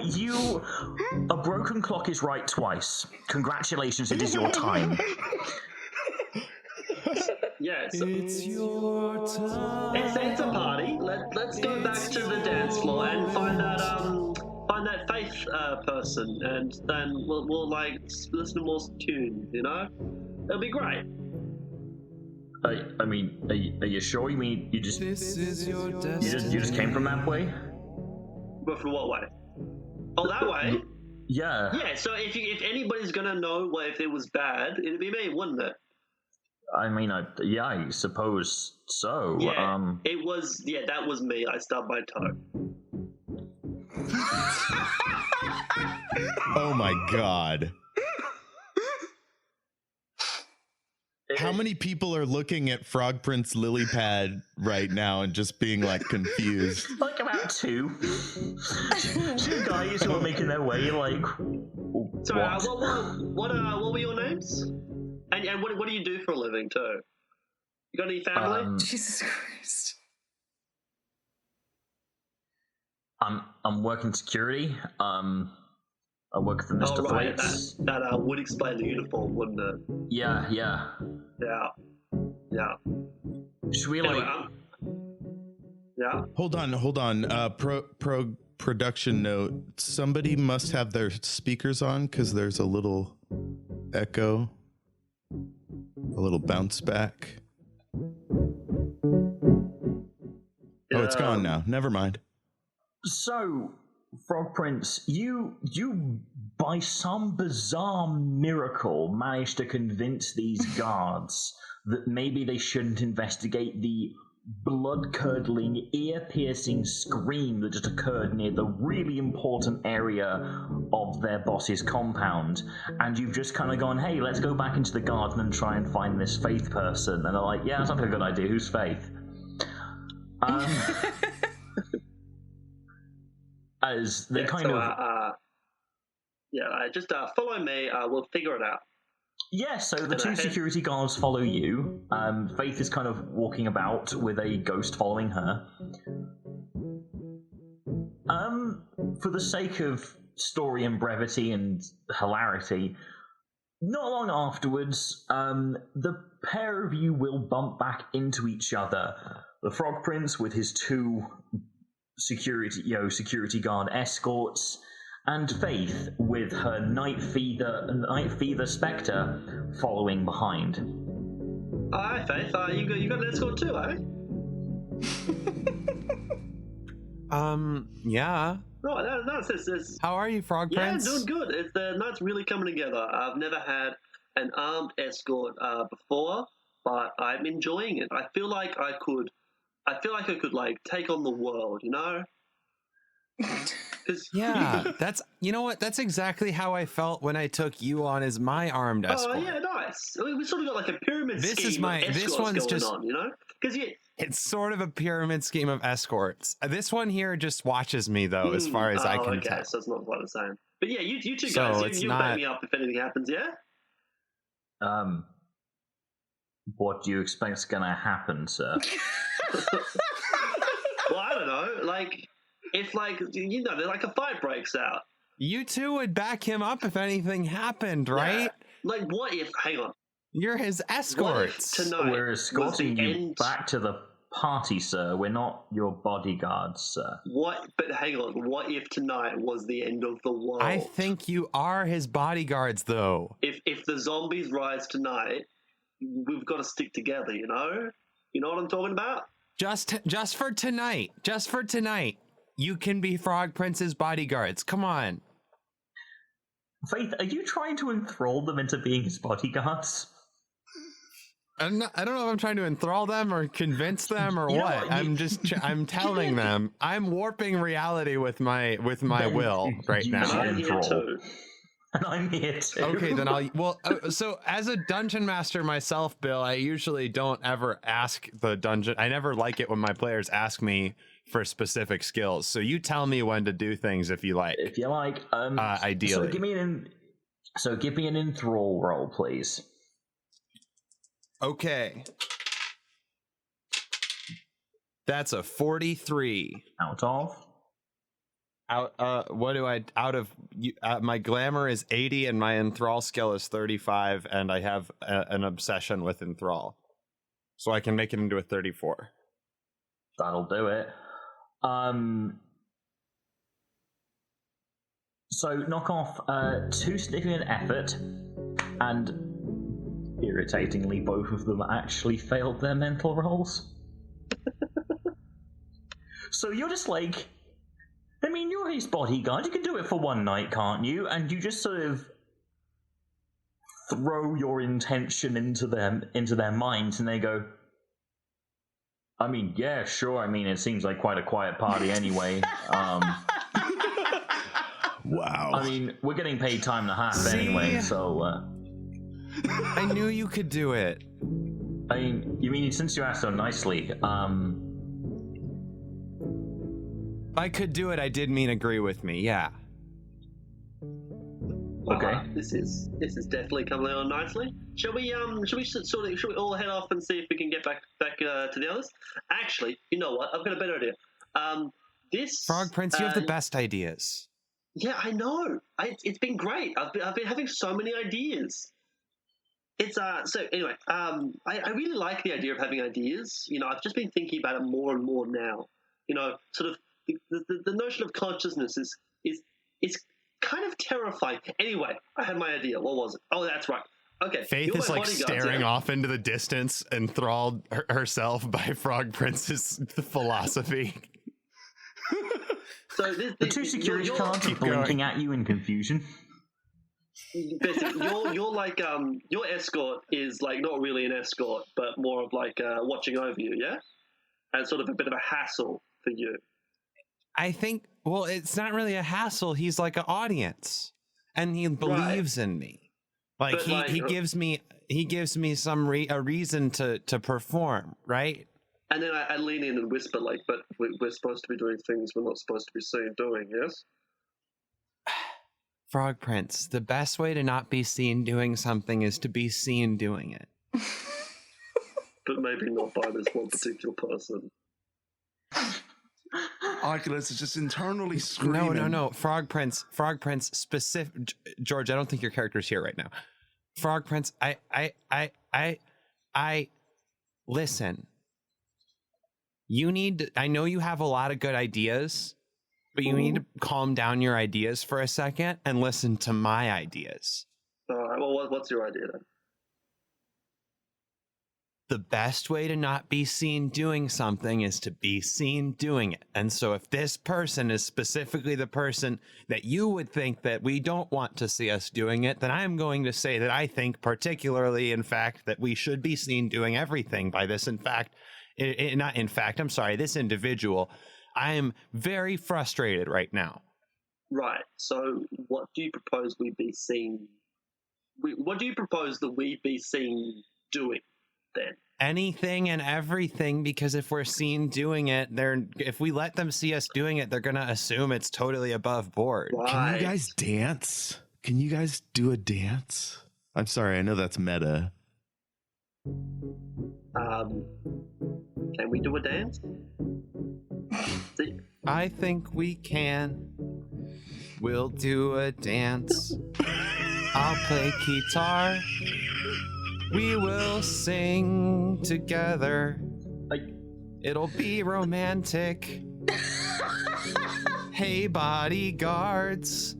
a broken clock is right twice. Congratulations, it is your time. Yes. It's your time. It's a party. Let's go back to the dance floor and find that Faeth person, and then we'll listen to more tunes. It'll be great. I mean, are you sure? You mean you just you just came from that way? But from what way? Oh, that way. Yeah. Yeah. So if anybody's gonna know if it was bad, it'd be me, wouldn't it? I mean, I suppose so. Yeah. It was. Yeah, that was me. I stubbed my toe. Oh my god. How many people are looking at Frog Prince Lilypad right now and just being confused? About two guys who are making their way, like... Sorry, what were your names? And what do you do for a living, too? You got any family? Jesus Christ. I'm working security. I work for Mr. Right. Faeth. That would explain the uniform, wouldn't it? Yeah. Should we Anyway, yeah. Hold on. Production note. Somebody must have their speakers on because there's a little echo, a little bounce back. Yeah. Oh, it's gone now. Never mind. So, Frog Prince, you by some bizarre miracle managed to convince these guards that maybe they shouldn't investigate the blood-curdling, ear-piercing scream that just occurred near the really important area of their boss's compound, and you've just kind of gone, hey, let's go back into the garden and try and find this Faeth person, and they're like, yeah, that sounds like a good idea, who's Faeth? As they just follow me, we'll figure it out. Yeah, so the two security guards follow you. Faeth is kind of walking about with a ghost following her. For the sake of story and brevity and hilarity, not long afterwards, the pair of you will bump back into each other. The Frog Prince with his two security guard escorts, and Faeth with her Night Feather Spectre following behind. Hi, Faeth. You got an escort too, eh? Yeah. No, it's How are you, Frog Prince? Yeah, doing good. The night's really coming together. I've never had an armed escort before, but I'm enjoying it. I feel like I could like take on the world, you know? Yeah, you know what? That's exactly how I felt when I took you on as my armed escort. Oh yeah, nice. We sort of got like a pyramid scheme. This one's going on, you know? Because it's sort of a pyramid scheme of escorts. This one here just watches me though, as far as I can tell. So it's not what I'm saying. But yeah, you two guys, you'll back me up if anything happens, yeah? What do you expect's gonna happen, sir? Well, I don't know. Like, if like like a fight breaks out, you two would back him up if anything happened, right? Yeah. Like, what if? Hang on. You're his escorts. We're escorting you back to the party, sir. We're not your bodyguards, sir. But hang on. What if tonight was the end of the world? I think you are his bodyguards, though. If the zombies rise tonight, we've got to stick together. You know. You know what I'm talking about? Just for tonight. Just for tonight. You can be Frog Prince's bodyguards. Come on. Faeth, are you trying to enthrall them into being his bodyguards? I don't know if I'm trying to enthrall them or convince them or what. I'm telling them. I'm warping reality with my will right now. I'm here too. And I'm here too. Okay, then so as a dungeon master myself, Bill, I usually don't ever ask the dungeon. I never like it when my players ask me for specific skills. So you tell me when to do things if you like. If you like, ideally. So give me an enthrall roll, please. Okay. That's a 43. My glamour is 80 and my enthrall skill is 35, and I have an obsession with enthrall. So I can make it into a 34. That'll do it. So knock off 2 significant effort, and irritatingly, both of them actually failed their mental rolls. So you're just like, I mean, you're his bodyguard. You can do it for one night, can't you? And you just sort of throw your intention into their minds, and they go, I mean, yeah, sure. I mean, it seems like quite a quiet party anyway. Wow. I mean, we're getting paid time and a half anyway, so... I knew you could do it. I mean, since you asked so nicely, I could do it. I did mean agree with me. Yeah. Okay. This is definitely coming along nicely. Shall we all head off and see if we can get back to the others? Actually, you know what? I've got a better idea. This Frog Prince, you have the best ideas. Yeah, I know. It's been great. I've been having so many ideas. It's so anyway. I really like the idea of having ideas. You know, I've just been thinking about it more and more now. You know, sort of the notion of consciousness is kind of terrifying. Anyway, I had my idea. What was it? Oh, that's right. Okay. Faith is like staring off into the distance, enthralled herself by Frog Prince's philosophy. So the two security guards are blinking at you in confusion. Basically, you're like your escort is like not really an escort, but more of like watching over you, yeah, and sort of a bit of a hassle for you. I think. Well, it's not really a hassle. He's like an audience, and he believes in me. Like he gives me a reason to perform, right? And then I lean in and whisper, like, but we're supposed to be doing things we're not supposed to be seen doing, yes? Frog Prince, the best way to not be seen doing something is to be seen doing it. But maybe not by this one particular person. Oculus is just internally screaming. No. Frog Prince, specific. George, I don't think your character's here right now. Frog Prince, I listen. I know you have a lot of good ideas, but you need to calm down your ideas for a second and listen to my ideas. All right, well, what's your idea then? The best way to not be seen doing something is to be seen doing it. And so if this person is specifically the person that you would think that we don't want to see us doing it, then I'm going to say that I think particularly, in fact, that we should be seen doing everything by this. This individual. I am very frustrated right now. Right. So what do you propose we be seen? What do you propose that we be seen doing then? Anything and everything, because if we're seen doing it, if we let them see us doing it, they're going to assume it's totally above board. Right. Can you guys dance? Can you guys do a dance? I'm sorry, I know that's meta. Can we do a dance? I think we can. We'll do a dance. I'll play guitar. We will sing together. It'll be romantic. Hey, bodyguards,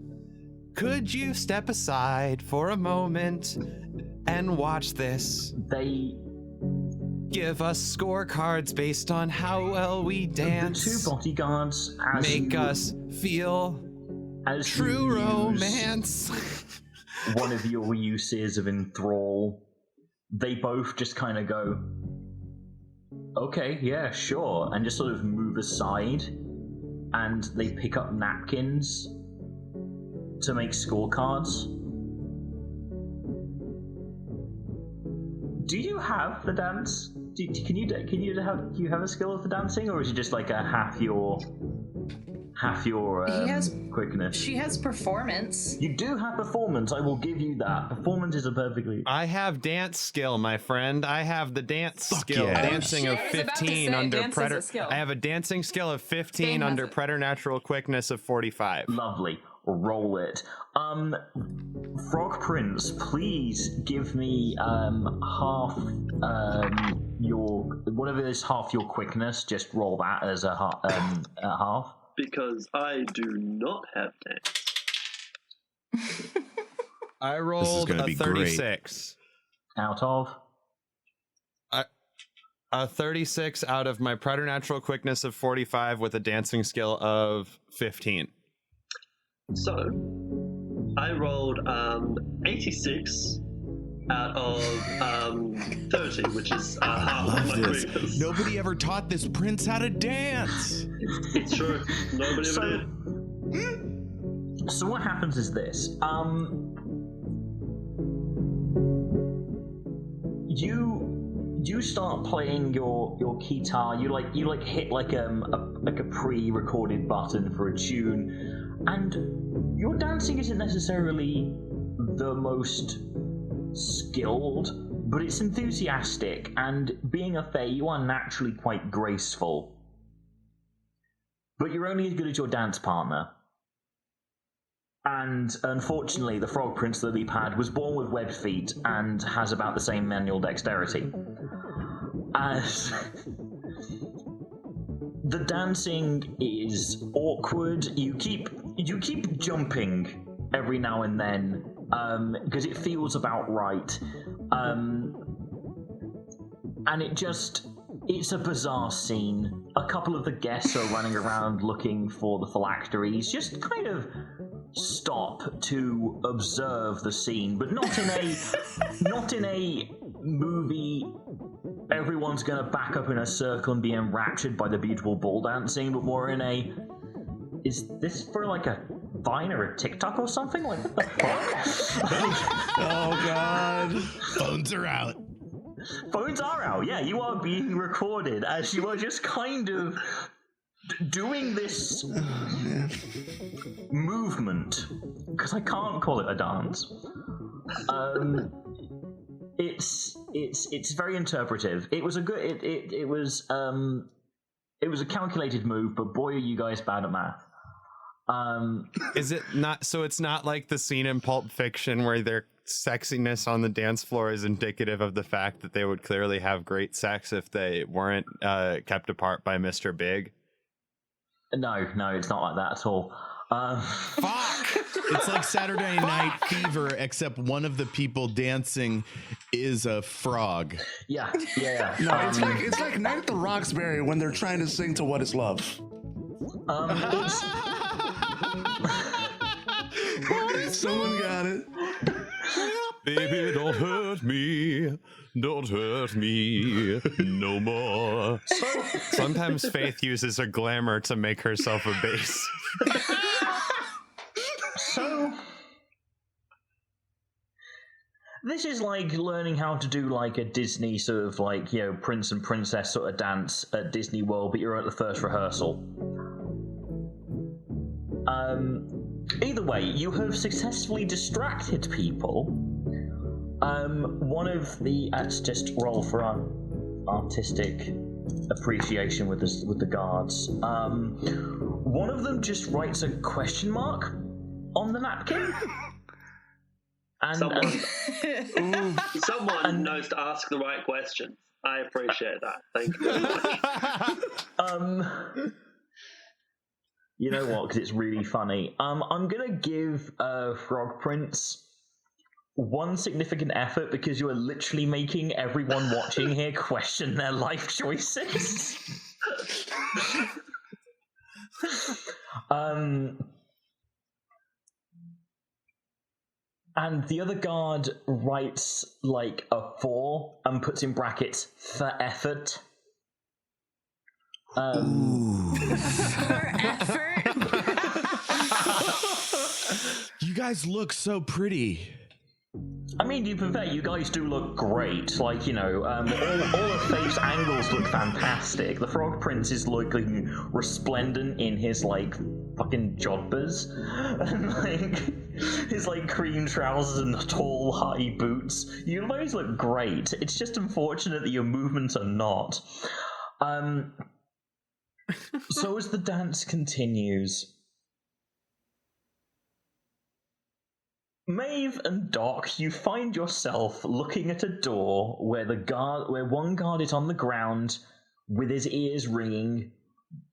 could you step aside for a moment and watch this? They give us scorecards based on how well we dance. The two bodyguards make us feel true romance. One of your uses of enthrall. They both just kind of go, okay, yeah, sure, and just sort of move aside, and they pick up napkins to make scorecards. Do you have the dance? Do you have a skill of the dancing, or is it just like a half your quickness? She has performance. You do have performance. I will give you that. Performance is a perfectly. I have dance skill, my friend. I have the dance skill. Yeah. Dancing of 15 under predator. I have a dancing skill of 15 under preternatural quickness of 45. Lovely. Roll it. Frog Prince, please give me half your whatever is half your quickness. Just roll that as a half. Because I do not have dance. I rolled a 36. Great. Out of? A 36 out of my preternatural quickness of 45 with a dancing skill of 15. So, I rolled 86 out of 30, which is half of my quickness. Nobody ever taught this prince how to dance. It's true. Nobody ever did. So what happens is this. you start playing your guitar. You hit like a pre-recorded button for a tune, and your dancing isn't necessarily the most skilled, but it's enthusiastic. And being a fae, you are naturally quite graceful, but you're only as good as your dance partner. And unfortunately, the Frog Prince Lilypad was born with webbed feet and has about the same manual dexterity. As the dancing is awkward, you keep jumping every now and then because it feels about right, and it's a bizarre scene. A couple of the guests are running around looking for the phylacteries, just kind of stop to observe the scene, but not in a movie everyone's gonna back up in a circle and be enraptured by the beautiful ball dancing, but more in a, is this for like a Vine or a TikTok or something? Like, what the fuck? Oh god. Phones are out. Phones are out, yeah, you are being recorded as you are just kind of doing this movement, because I can't call it a dance. It's very interpretive. It was a good. It was a calculated move, but boy, are you guys bad at math. Is it not? So it's not like the scene in Pulp Fiction where their sexiness on the dance floor is indicative of the fact that they would clearly have great sex if they weren't kept apart by Mr. Big. No, it's not like that at all. Fuck! It's like Saturday Night Fever, except one of the people dancing is a frog. Yeah. No, it's like Night at the Roxbury when they're trying to sing to What Is Love. Someone got it. Baby, don't hurt me. Don't hurt me no more. Sometimes Faith uses her glamour to make herself a bass. So, this is like learning how to do like a Disney sort of like, prince and princess sort of dance at Disney World, but you're at the first rehearsal. Either way, you have successfully distracted people. One of the let's just roll for our artistic appreciation with the guards. One of them just writes a question mark on the napkin. And someone knows to ask the right questions. I appreciate that. Thank you very much. You know what? Because it's really funny. I'm gonna give Frog Prince one significant effort because you are literally making everyone watching here question their life choices. And the other guard writes like a 4 and puts in brackets for effort. For effort. You guys look so pretty. I mean, to be fair, you guys do look great. Like, all of Faith's angles look fantastic. The Frog Prince is looking resplendent in his, like, fucking jodhpurs. And, like, his, like, cream trousers and tall, high boots. You guys look great. It's just unfortunate that your movements are not. So as the dance continues, Maeve and Doc, you find yourself looking at a door where one guard is on the ground with his ears ringing,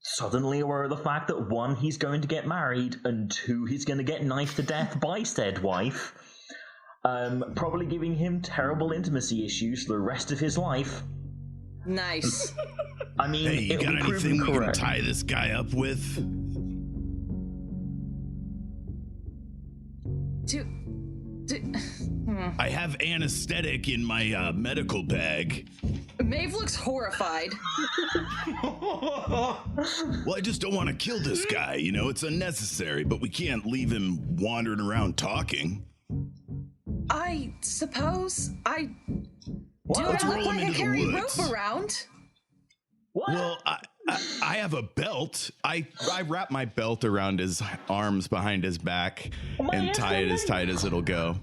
suddenly aware of the fact that 1, he's going to get married, and 2, he's going to get knifed to death by said wife, probably giving him terrible intimacy issues for the rest of his life. Nice. I mean, hey, you got anything we can tie this guy up with? I have anesthetic in my medical bag. Maeve looks horrified. Well, I just don't want to kill this guy, it's unnecessary, but we can't leave him wandering around talking. I suppose Do Let's I roll look him like I into the carry woods. rope around? What? Well, I have a belt. I wrap my belt around his arms behind his back and tie it as tight as it'll go.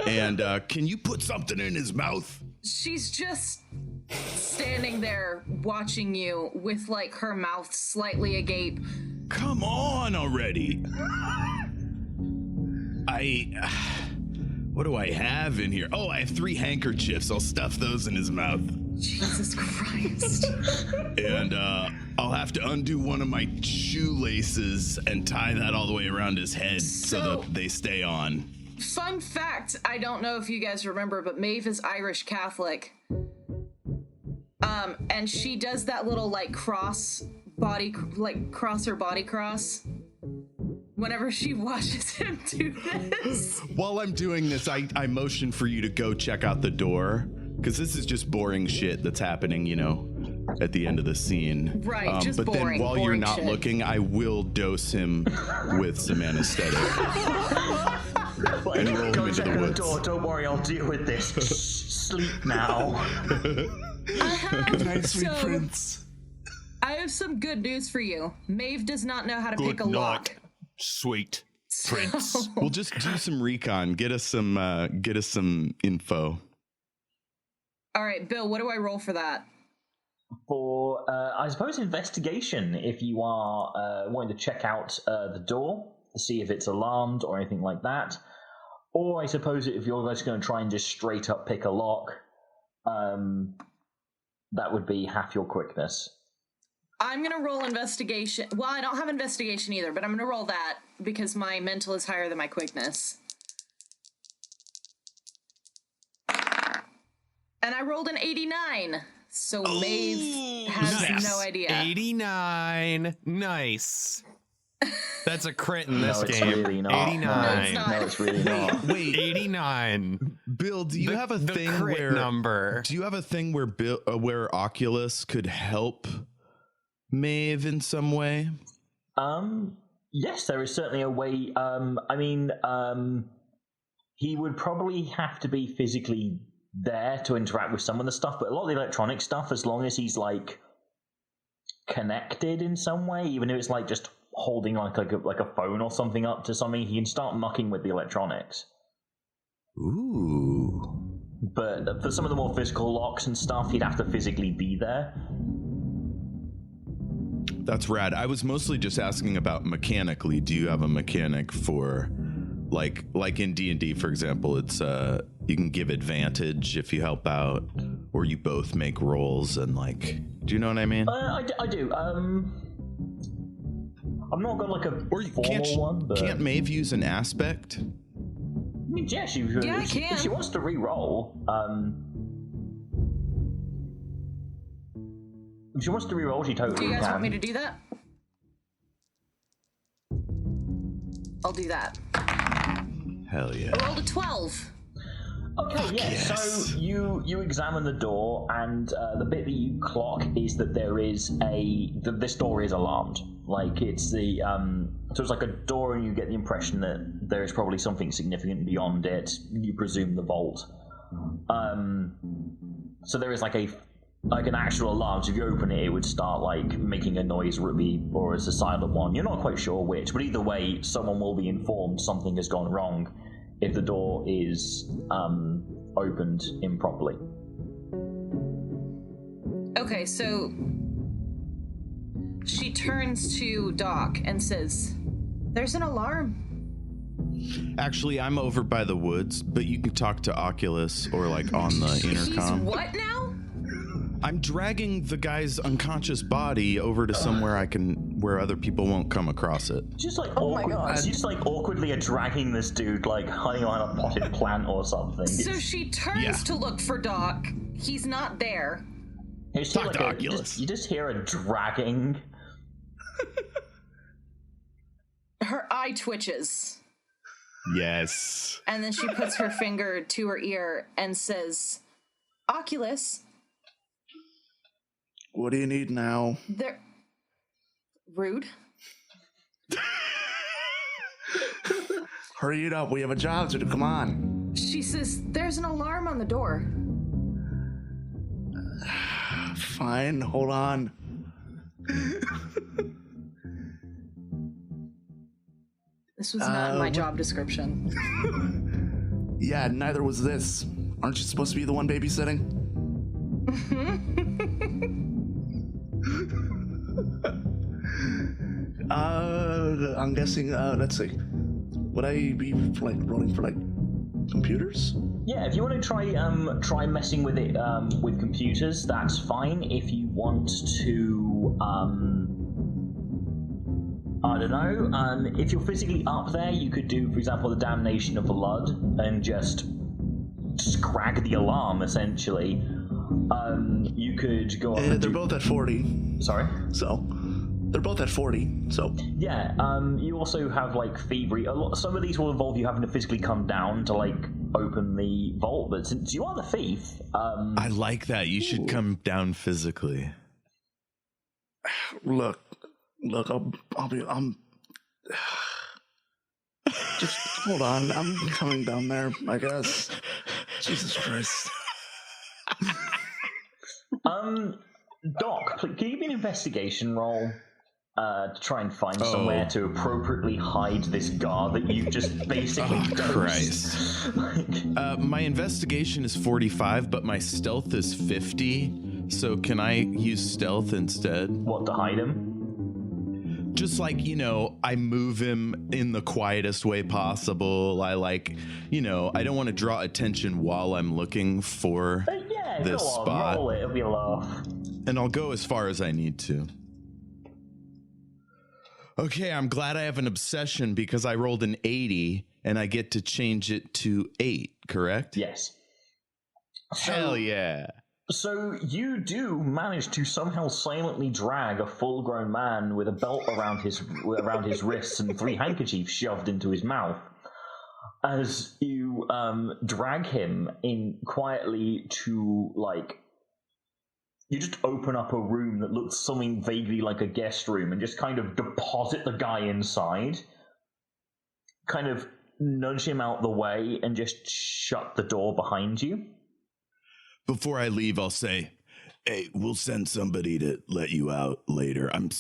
And can you put something in his mouth? She's just standing there watching you with like her mouth slightly agape. Come on already. What do I have in here? Oh, I have 3 handkerchiefs. I'll stuff those in his mouth. Jesus Christ. And I'll have to undo one of my shoelaces and tie that all the way around his head so that they stay on. Fun fact, I don't know if you guys remember, but Maeve is Irish Catholic. And she does that little like cross her body cross whenever she watches him do this. While I'm doing this, I motion for you to go check out the door, because this is just boring shit that's happening, you know, at the end of the scene. Right, just but boring. Then while you're not shit. looking, I will dose him with some anesthetic. And roll him into the woods. Don't worry, I'll deal with this. Sleep now. Good night, sweet prince. I have some good news for you. Maeve does not know how to pick a lock. Sweet prince. We'll just do some recon. Get us some info. All right, Bill, what do I roll for that? For, I suppose, investigation, if you are wanting to check out the door to see if it's alarmed or anything like that. Or I suppose if you're just going to try and just straight up pick a lock, that would be half your quickness. I'm going to roll investigation. Well, I don't have investigation either, but I'm going to roll that because my mental is higher than my quickness. And I rolled an 89. So Maeve has no idea. 89. Nice. That's a crit in this it's game. really not. 89. No, it's not. No, it's really not. Wait, 89. Bill, do you have a the thing crit where number? Do you have a thing where where Oculus could help Maeve in some way? Yes, there is certainly a way. He would probably have to be physically there to interact with some of the stuff, but a lot of the electronic stuff, as long as he's like connected in some way, even if it's like just holding like a phone or something up to something, he can start mucking with the electronics. Ooh. But for some of the more physical locks and stuff, he'd have to physically be there. That's rad. I was mostly just asking about mechanically. Do you have a mechanic for like in D&D, for example, it's you can give advantage if you help out, or you both make rolls and like, do you know what I mean? I do. I'm not got like a formal one, but can't Maeve use an aspect? I mean, yeah, if she wants to re-roll, if she wants to re-roll, she totally can. Do you guys want me to do that? I'll do that. Hell yeah. I rolled a 12. Okay, yes. So you examine the door, and the bit that you clock is that there is this door is alarmed. Like it's so it's like a door, and you get the impression that there is probably something significant beyond it. You presume the vault. So there is like an actual alarm. So if you open it, it would start like making a noise, or it's a silent one. You're not quite sure which, but either way, someone will be informed something has gone wrong if the door is opened improperly. Okay, so she turns to Doc and says, "There's an alarm." Actually, I'm over by the woods, but you can talk to Oculus or like on the intercom. He's what now? I'm dragging the guy's unconscious body over to somewhere where other people won't come across it. Just like my God. You just like awkwardly are dragging this dude like hiding behind a potted plant or something. So she turns to look for Doc. He's not there. Talk to Oculus. You just hear a dragging. Her eye twitches. Yes. And then she puts her finger to her ear and says, "Oculus, What do you need now? there..." Rude. Hurry it up. We have a job to do. Come on. She says, there's an alarm on the door. Fine, hold on. This was not in my job description. Yeah, neither was this. Aren't you supposed to be the one babysitting? I'm guessing, let's see. Would I be, like, rolling for, like, computers? Yeah, if you want to try messing with it with computers, that's fine. If you want to, I don't know, if you're physically up there, you could do, for example, the Damnation of Blood and just scrag the alarm, essentially. You could go up they're both at 40. Sorry? So, they're both at 40, so... Yeah, you also have, like, thievery. Some of these will involve you having to physically come down to, like, open the vault, but since you are the thief... I like that. You should come down physically. Look, I'm... Just hold on, I'm coming down there, I guess. Jesus Christ. Doc, can you give me an investigation roll to try and find somewhere to appropriately hide this guard that you've just basically dosed? Christ. My investigation is 45, but my stealth is 50. So can I use stealth instead? What, to hide him? Just like, I move him in the quietest way possible. I I don't want to draw attention while I'm looking for this spot. Roll it, it'll be a laugh. And I'll go as far as I need to. Okay, I'm glad I have an obsession because I rolled an 80 and I get to change it to 8, correct? Yes. Hell yeah. So you do manage to somehow silently drag a full-grown man with a belt around his wrists and 3 handkerchiefs shoved into his mouth. As you drag him in quietly to, like, you just open up a room that looks something vaguely like a guest room and just kind of deposit the guy inside, kind of nudge him out the way and just shut the door behind you. Before I leave, I'll say, hey, we'll send somebody to let you out later. I'm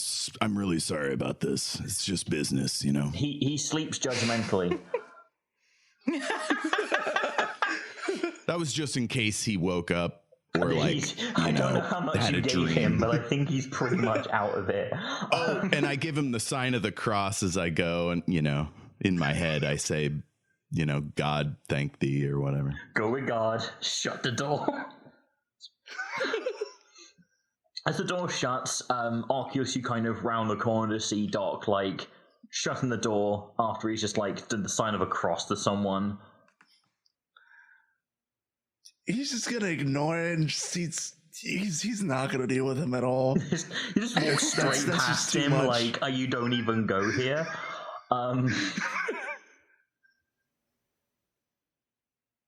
really sorry about this. It's just business, He sleeps judgmentally. That was just in case he woke up or I don't know how much you gave him, but I think he's pretty much out of it. And I give him the sign of the cross as I go, and in my head I say, God thank thee or whatever. Go with God. Shut the door. As the door shuts, Arceus, you kind of round the corner to see Doc, like, shutting the door after he's just, like, done the sign of a cross to someone. He's just gonna ignore it and he's not gonna deal with him at all. You just walk straight past him, like, you don't even go here.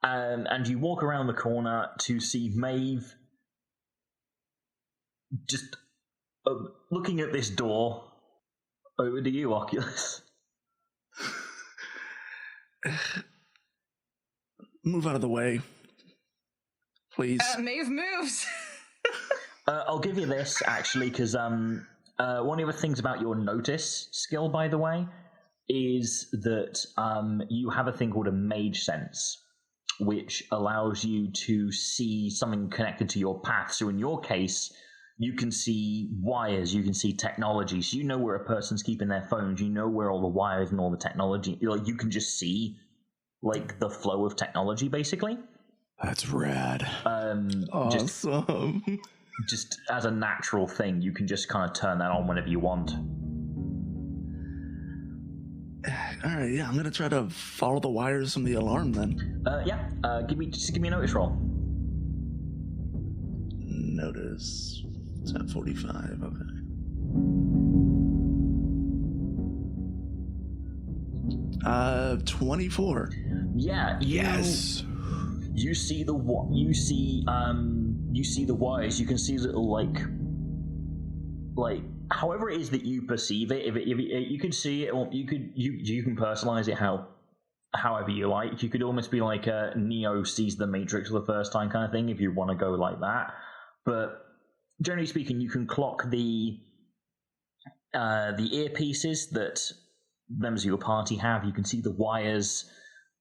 And you walk around the corner to see Maeve just looking at this door. Over to you, Oculus. Move out of the way. Please. Maeve moves. I'll give you this, actually, because one of the things about your notice skill, by the way, is that you have a thing called a mage sense, which allows you to see something connected to your path. So in your case, you can see wires, you can see technology. So you know where a person's keeping their phones, you know where all the wires and all the technology, you can just see, like, the flow of technology, basically. That's rad. Awesome. Just as a natural thing, you can just kind of turn that on whenever you want. All right, yeah, I'm gonna try to follow the wires from the alarm then. Give me a notice roll. Notice. It's at 45. Okay. 24. Yeah. Yes. You see the wires. You can see little like however it is that you perceive it. If you can see it, or you can personalize it however you like. You could almost be like a Neo sees the Matrix for the first time kind of thing if you want to go like that. But generally speaking, you can clock the earpieces that members of your party have. You can see the wires,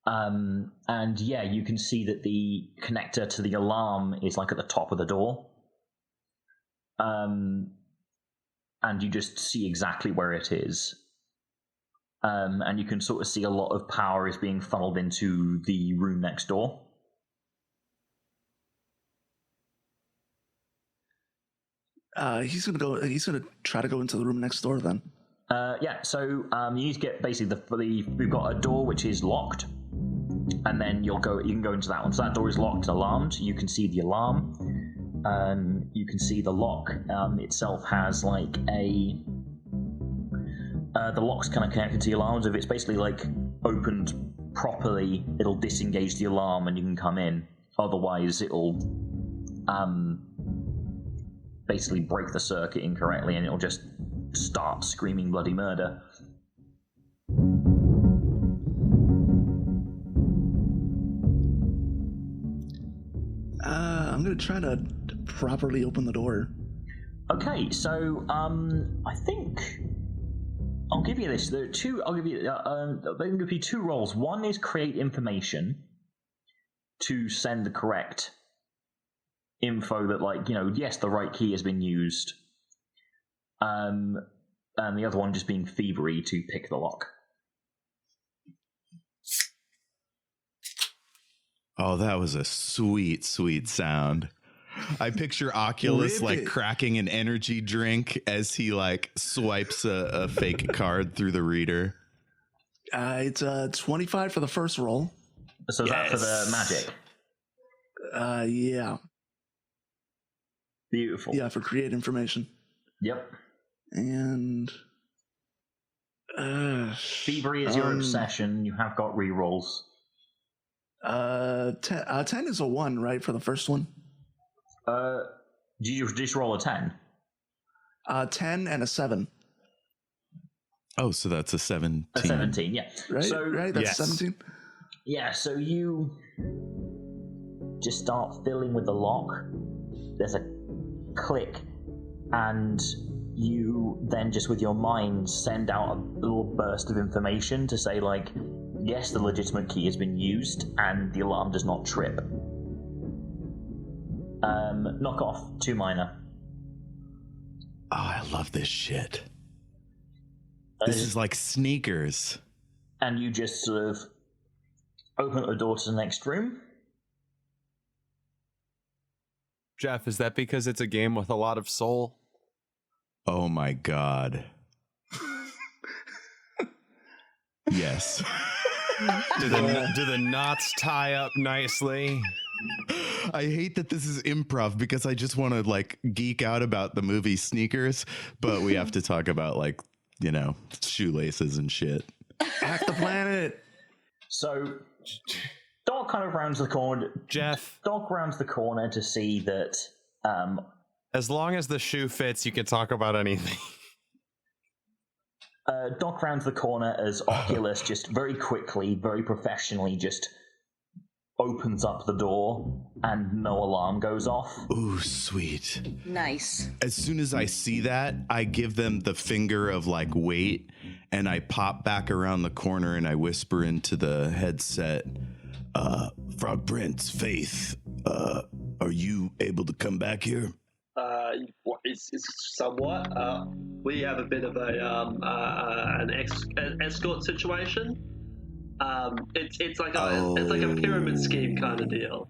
and yeah, you can see that the connector to the alarm is like at the top of the door. And you just see exactly where it is. And you can sort of see a lot of power is being funneled into the room next door. He's gonna try to go into the room next door then. Yeah, so you need to get basically we've got a door which is locked, and then you can go into that one. So that door is locked and alarmed. You can see the alarm. You can see the lock itself has like a the lock's kind of connected to the alarms. If it's basically like opened properly, it'll disengage the alarm and you can come in. Otherwise, it'll basically break the circuit incorrectly and it'll just start screaming bloody murder. I'm gonna try to properly open the door. Okay, so I think I'll give you this. There are two. I'll give you. I'll give you two roles. One is create information to send the correct info that, like, you know, yes, the right key has been used. And the other one just being thievery to pick the lock. Oh, that was a sweet, sweet sound. I picture Oculus like cracking an energy drink as he like swipes a fake card through the reader. It's 25 for the first roll. So that for the magic. Yeah. Beautiful. Yeah, for create information. Yep. And thievery is your obsession. You have got rerolls. 10 is a 1, right, for the first one? Do you just roll a 10? 10 and a 7. Oh, so that's a 17. A 17, yeah. Right, so, right? That's 17? Yeah, so you just start filling with the lock. There's a click, and you then just with your mind send out a little burst of information to say, like, yes, the legitimate key has been used, and the alarm does not trip. Knock off, 2 minor. Oh, I love this shit. This is like sneakers. And you just sort of open the door to the next room. Jeff, is that because it's a game with a lot of soul? Oh my god. Yes. Do the knots tie up nicely? I hate that this is improv because I just want to like geek out about the movie Sneakers, but we have to talk about, like, you know, shoelaces and shit. Hack the planet. So Doc kind of rounds the corner. Jeff. Doc rounds the corner to see that. As long as the shoe fits, you can talk about anything. Doc rounds the corner as Oculus just very quickly, very professionally, just opens up the door and no alarm goes off. Ooh, sweet. Nice. As soon as I see that, I give them the finger of like wait, and I pop back around the corner and I whisper into the headset, Frog Prince, Faeth, are you able to come back here? It's somewhat. We have a bit of an escort situation. It's like a pyramid scheme kind of deal.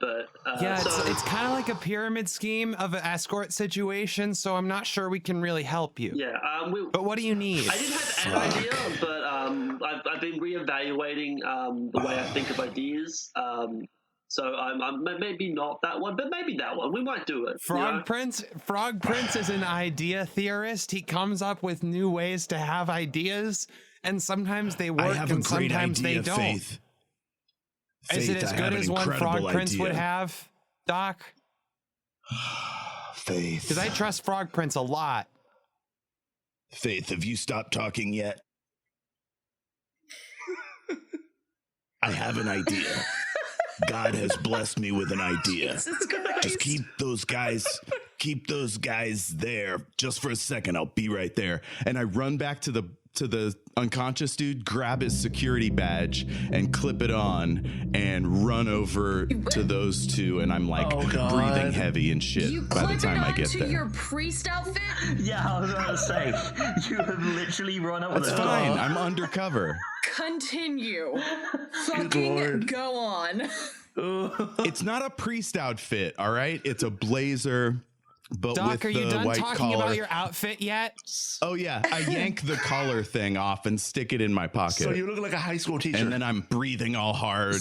It's kind of like a pyramid scheme of an escort situation. So I'm not sure we can really help you. Yeah. But what do you need? I didn't have an idea, but I've been reevaluating the way I think of ideas. So I'm maybe not that one, but maybe that one. We might do it. Frog Prince is an idea theorist. He comes up with new ways to have ideas, and sometimes they work and sometimes they don't. Faeth. Is it as good as one Frog Prince would have, Doc? Faeth. Because I trust Frog Prince a lot. Faeth, have you stopped talking yet? I have an idea. God has blessed me with an idea. Just keep those guys there just for a second. I'll be right there. And I run back to the unconscious dude, grab his security badge and clip it on and run over to those two. And I'm like breathing heavy and shit by the time I get there. Your priest outfit? Yeah, I was gonna say, you have literally run up with That's fine. I'm undercover. Continue. Fucking go on. It's not a priest outfit, all right? It's a blazer, but Doc, with are you the done white talking collar. about your outfit yet? Oh yeah, I yank the collar thing off and stick it in my pocket. So you look like a high school teacher. And then I'm breathing all hard,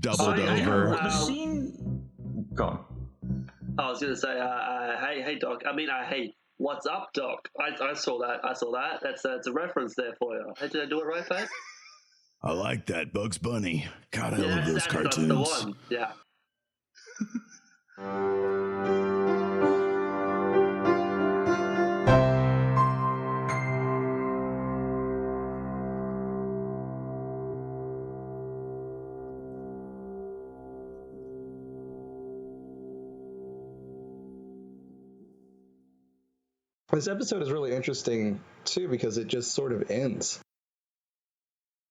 doubled over. The scene. Go on. I was gonna say, hey, Doc. I mean, hey, what's up, Doc? I saw that. That's a reference there for you. Did I do it right, Faeth? I like that, Bugs Bunny. God, I love those that's cartoons. the one. Yeah. This episode is really interesting too because it just sort of ends.